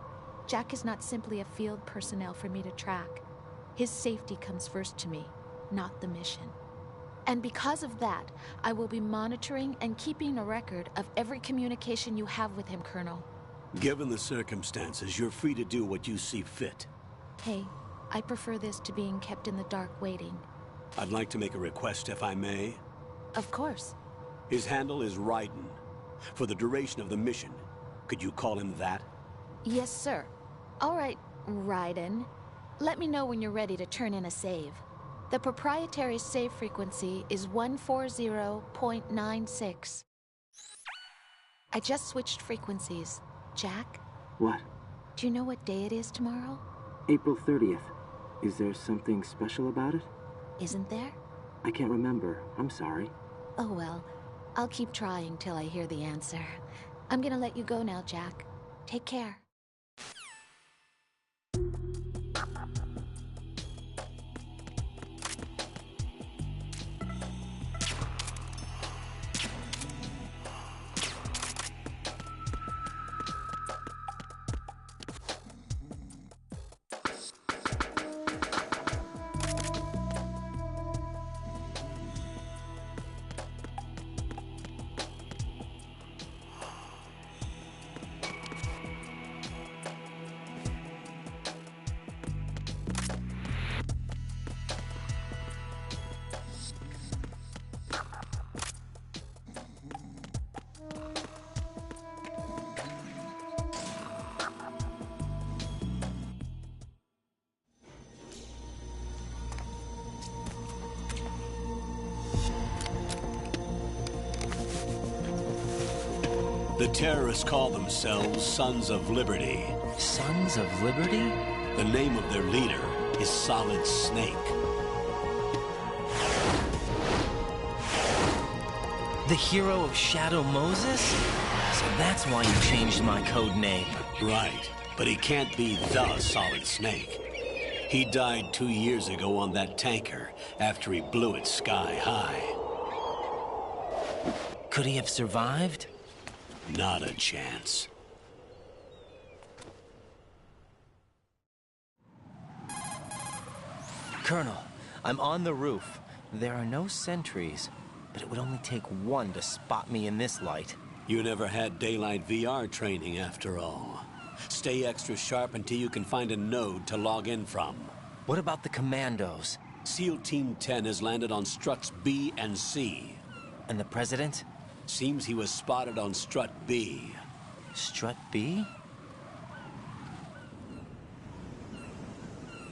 Jack is not simply a field personnel for me to track. His safety comes first to me, not the mission. And because of that, I will be monitoring and keeping a record of every communication you have with him, Colonel. Given the circumstances, you're free to do what you see fit. Hey, I prefer this to being kept in the dark waiting. I'd like to make a request, if I may. Of course. His handle is Raiden. For the duration of the mission, could you call him that? Yes, sir. All right, Raiden. Let me know when you're ready to turn in a save. The proprietary save frequency is 140.96. I just switched frequencies. Jack? What? Do you know what day it is tomorrow? April 30th. Is there something special about it? Isn't there? I can't remember. I'm sorry. Oh well. I'll keep trying till I hear the answer. I'm gonna let you go now, Jack. Take care. The terrorists call themselves Sons of Liberty. Sons of Liberty? The name of their leader is Solid Snake. The hero of Shadow Moses? So that's why you changed my code name. Right, but he can't be the Solid Snake. He died 2 years ago on that tanker after he blew it sky high. Could he have survived? Not a chance. Colonel, I'm on the roof. There are no sentries, but it would only take one to spot me in this light. You never had daylight VR training after all. Stay extra sharp until you can find a node to log in from. What about the commandos? SEAL Team 10 has landed on struts B and C. And the President? Seems he was spotted on strut B. Strut B?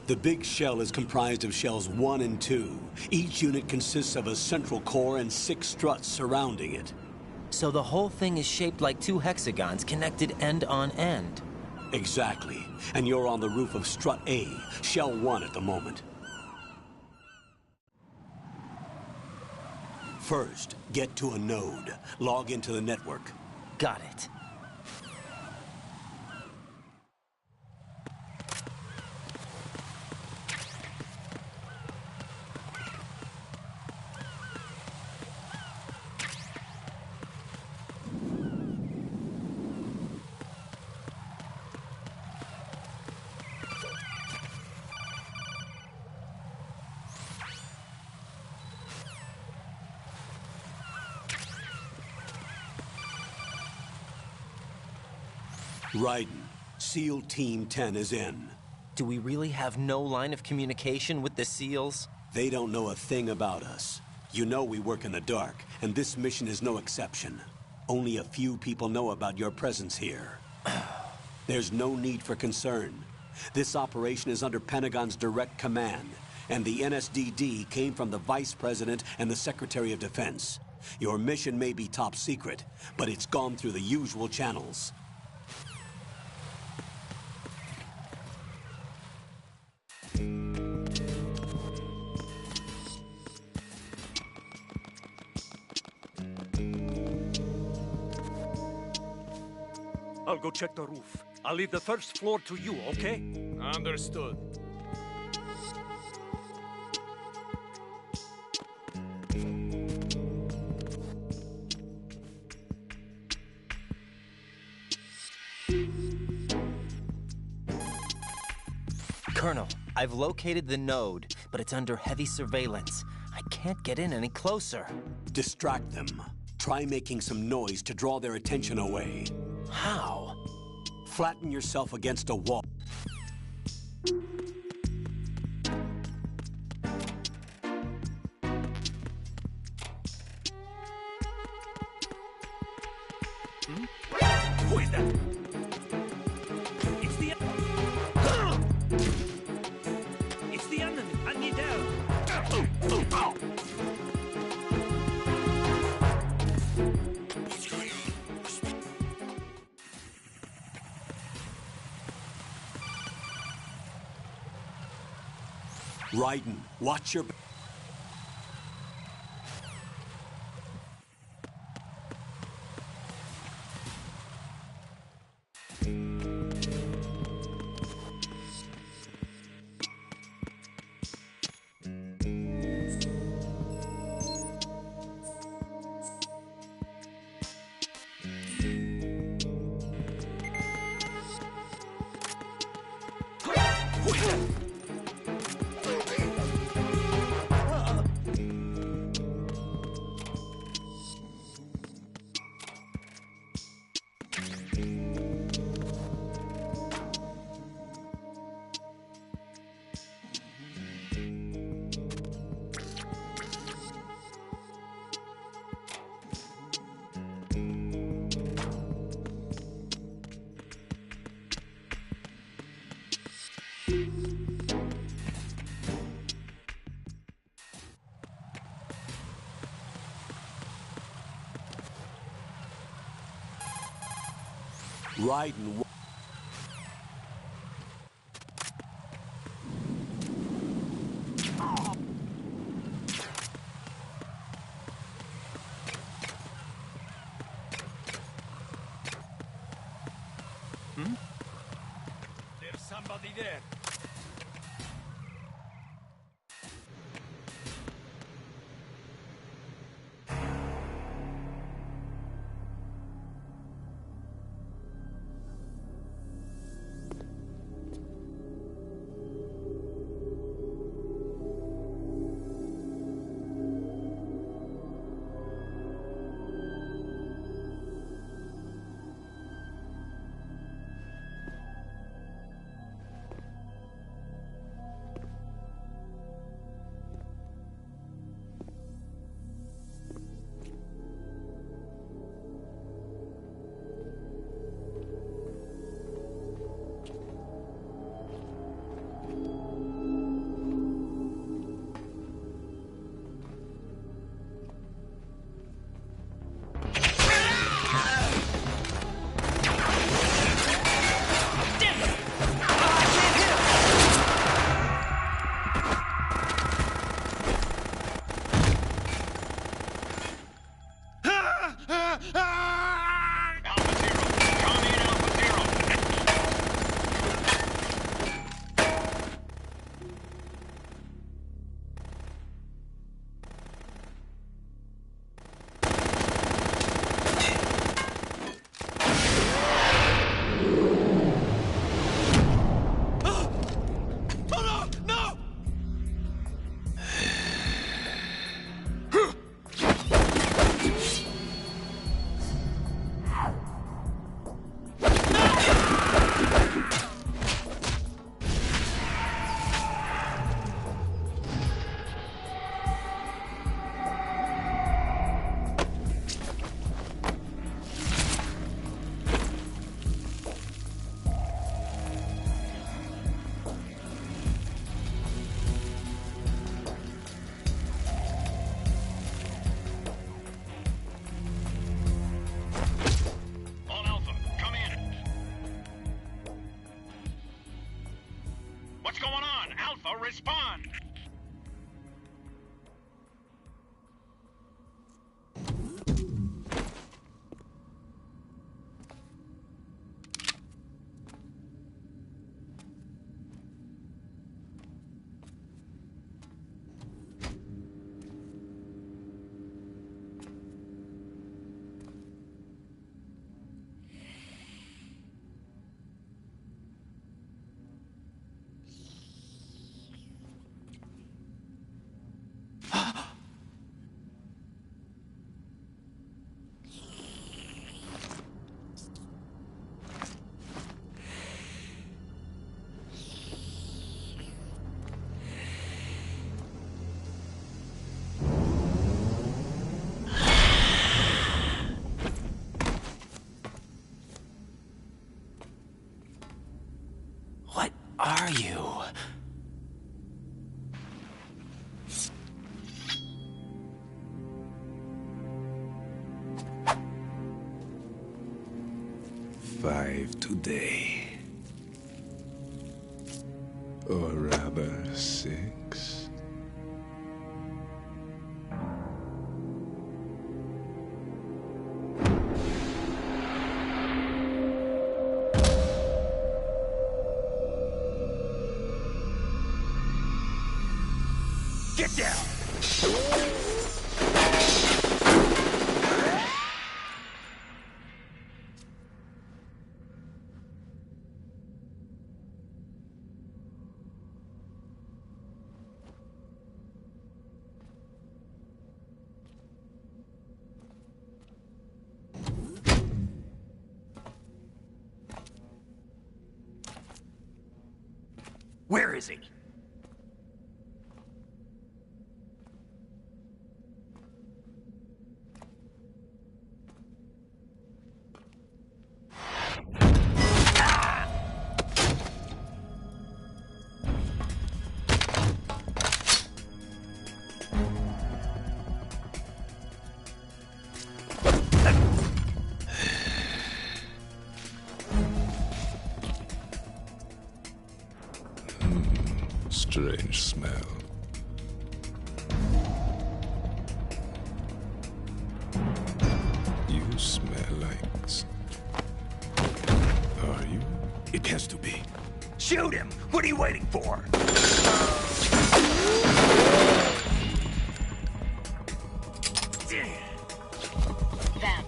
The big shell is comprised of shells 1 and 2. Each unit consists of a central core and 6 struts surrounding it. So the whole thing is shaped like 2 hexagons connected end on end. Exactly. And you're on the roof of strut A, shell 1 at the moment. First, get to a node. Log into the network. Got it. Raiden, SEAL Team 10 is in. Do we really have no line of communication with the SEALs? They don't know a thing about us. You know we work in the dark, and this mission is no exception. Only a few people know about your presence here. There's no need for concern. This operation is under Pentagon's direct command, and the NSDD came from the Vice President and the Secretary of Defense. Your mission may be top secret, but it's gone through the usual channels. I'll go check the roof. I'll leave the first floor to you, okay? Understood. Colonel, I've located the node, but it's under heavy surveillance. I can't get in any closer. Distract them. Try making some noise to draw their attention away. How? Flatten yourself against a wall. Who is that? It's the... It's the enemy. I need help. Raiden, watch your... Raiden... There's somebody there. 5 today. Or rather, 6. Get down! Where is he? Strange smell. You smell like... Are you? It has to be. Shoot him! What are you waiting for? Vamp,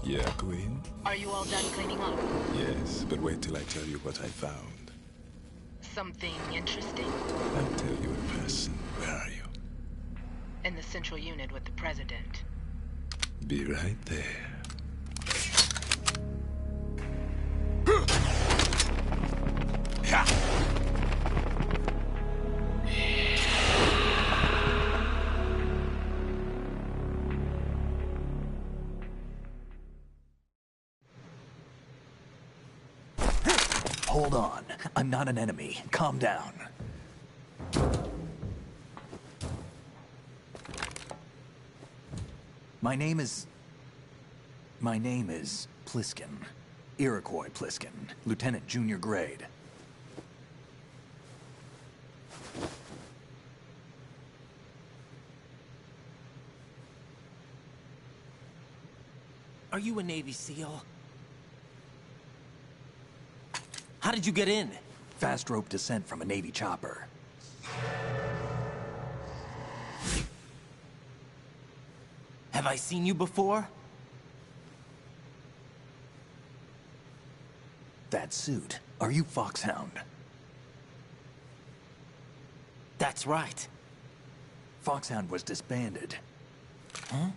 Yeah, Queen? are you all done cleaning up? Yes, but wait till I tell you what I found. Something interesting? I'll tell you in person. Where are you? In the central unit with the president. Be right there. Hold on. I'm not an enemy. Calm down. My name is Pliskin. Iroquois Pliskin. Lieutenant Junior Grade. Are you a Navy SEAL? How did you get in? Fast rope descent from a Navy chopper. Have I seen you before? That suit. Are you Foxhound? That's right. Foxhound was disbanded. Huh?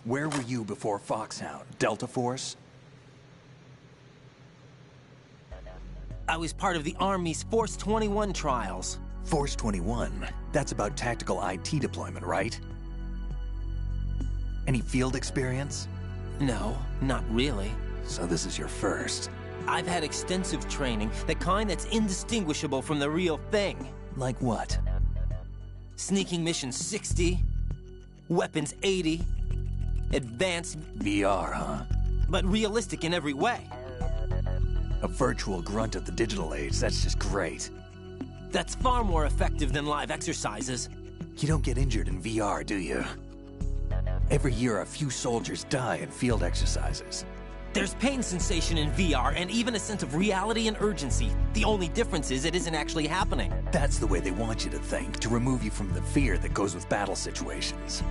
Where were you before Foxhound? Delta Force? I was part of the Army's Force 21 trials. Force 21? That's about tactical IT deployment, right? Any field experience? No, not really. So this is your first. I've had extensive training, the kind that's indistinguishable from the real thing. Like what? Sneaking mission 60, weapons 80, advanced... VR, huh? But realistic in every way. A virtual grunt of the digital age, that's just great. That's far more effective than live exercises. You don't get injured in VR, do you? Every year, a few soldiers die in field exercises. There's pain sensation in VR, and even a sense of reality and urgency. The only difference is it isn't actually happening. That's the way they want you to think, to remove you from the fear that goes with battle situations.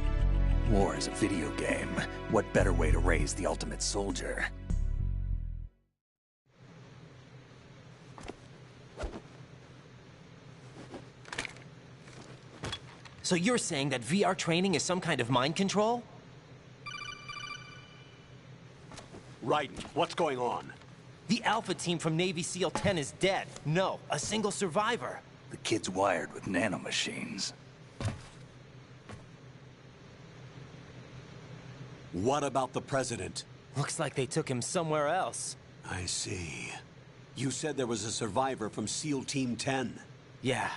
War is a video game. What better way to raise the ultimate soldier? So you're saying that VR training is some kind of mind control? Raiden, what's going on? The Alpha team from Navy SEAL 10 is dead. No, a single survivor. The kid's wired with nanomachines. What about the president? Looks like they took him somewhere else. I see. You said there was a survivor from SEAL Team 10. Yeah.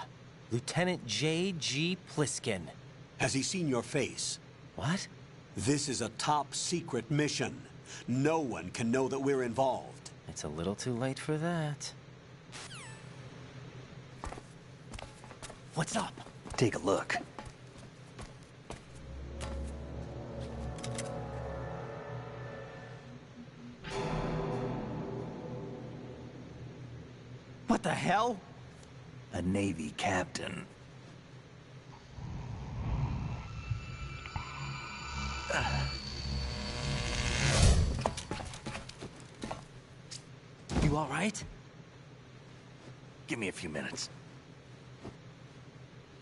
Lieutenant J.G. Pliskin. Has he seen your face? What? This is a top secret mission. No one can know that we're involved. It's a little too late for that. What's up? Take a look. What the hell? A Navy captain. You all right? Give me a few minutes.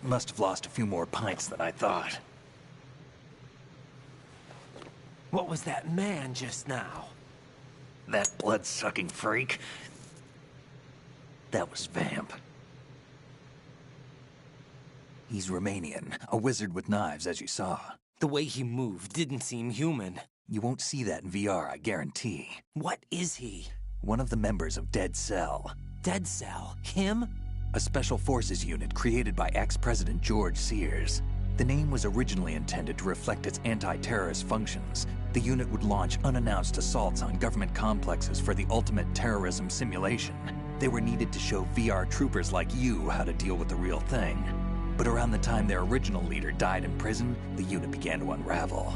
Must have lost a few more pints than I thought. What was that man just now? That blood-sucking freak? That was Vamp. He's Romanian, a wizard with knives, as you saw. The way he moved didn't seem human. You won't see that in VR, I guarantee. What is he? One of the members of Dead Cell. Dead Cell? Him? A special forces unit created by ex-President George Sears. The name was originally intended to reflect its anti-terrorist functions. The unit would launch unannounced assaults on government complexes for the ultimate terrorism simulation. They were needed to show VR troopers like you how to deal with the real thing. But around the time their original leader died in prison, the unit began to unravel.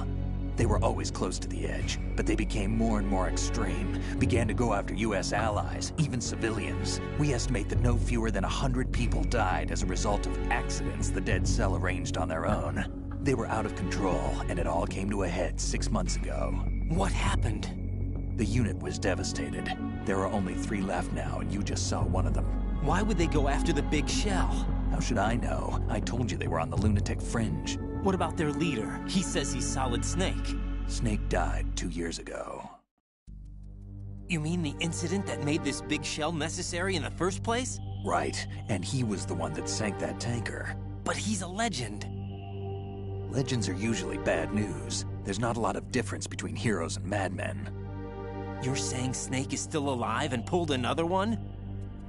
They were always close to the edge, but they became more and more extreme, began to go after U.S. allies, even civilians. We estimate that no fewer than 100 people died as a result of accidents the Dead Cell arranged on their own. They were out of control, and it all came to a head 6 months ago. What happened? The unit was devastated. There are only 3 left now, and you just saw one of them. Why would they go after the big shell? How should I know? I told you they were on the lunatic fringe. What about their leader? He says he's Solid Snake. Snake died 2 years ago. You mean the incident that made this big shell necessary in the first place? Right, and he was the one that sank that tanker. But he's a legend. Legends are usually bad news. There's not a lot of difference between heroes and madmen. You're saying Snake is still alive and pulled another one?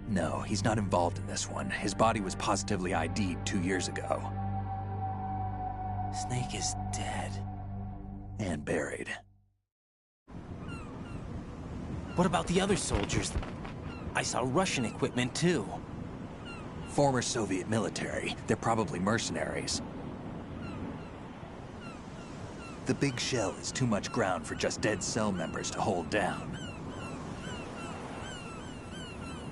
No, he's not involved in this one. His body was positively ID'd 2 years ago. Snake is dead. And buried. What about the other soldiers? I saw Russian equipment too. Former Soviet military. They're probably mercenaries. The big shell is too much ground for just Dead Cell members to hold down.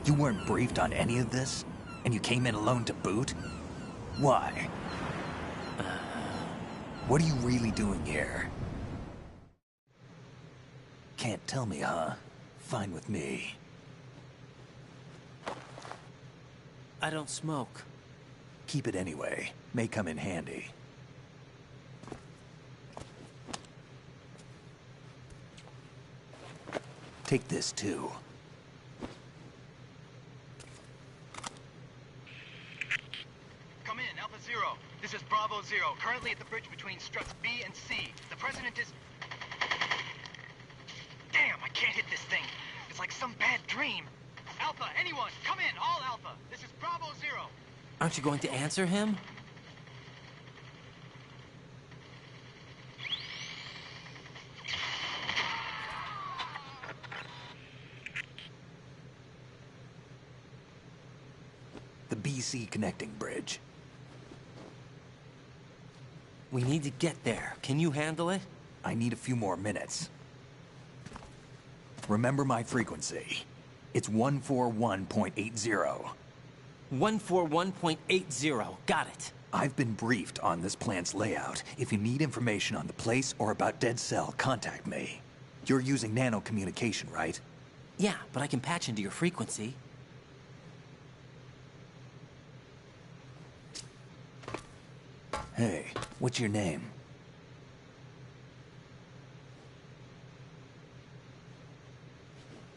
You weren't briefed on any of this? And you came in alone to boot? Why? What are you really doing here? Can't tell me, huh? Fine with me. I don't smoke. Keep it anyway. May come in handy. Take this, too. Come in, Alpha Zero. This is Bravo Zero, currently at the bridge between struts B and C. The President is... Damn, I can't hit this thing. It's like some bad dream. Alpha, anyone, come in, all Alpha. This is Bravo Zero. Aren't you going to answer him? The BC connecting bridge. We need to get there. Can you handle it? I need a few more minutes. Remember my frequency. It's 141.80. 141.80. Got it. I've been briefed on this plant's layout. If you need information on the place or about Dead Cell, contact me. You're using nano communication, right? Yeah, but I can patch into your frequency. Hey, what's your name?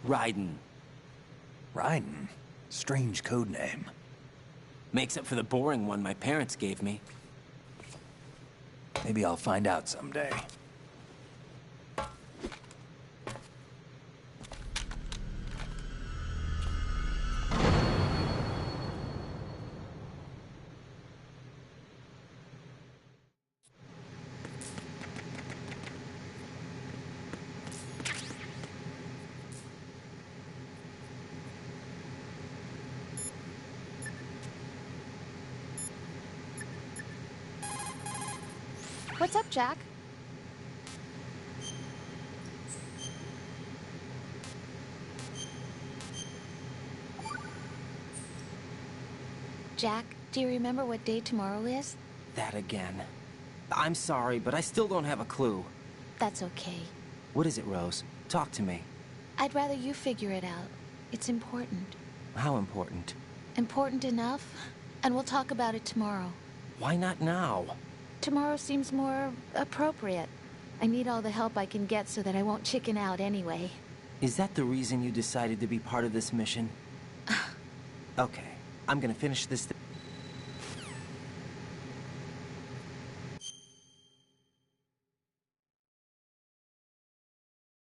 Raiden. Raiden? Strange code name. Makes up for the boring one my parents gave me. Maybe I'll find out someday. What's up, Jack? Jack, do you remember what day tomorrow is? That again. I'm sorry, but I still don't have a clue. That's okay. What is it, Rose? Talk to me. I'd rather you figure it out. It's important. How important? Important enough, and we'll talk about it tomorrow. Why not now? Tomorrow seems more appropriate. I need all the help I can get so that I won't chicken out anyway. Is that the reason you decided to be part of this mission? Okay, I'm gonna finish this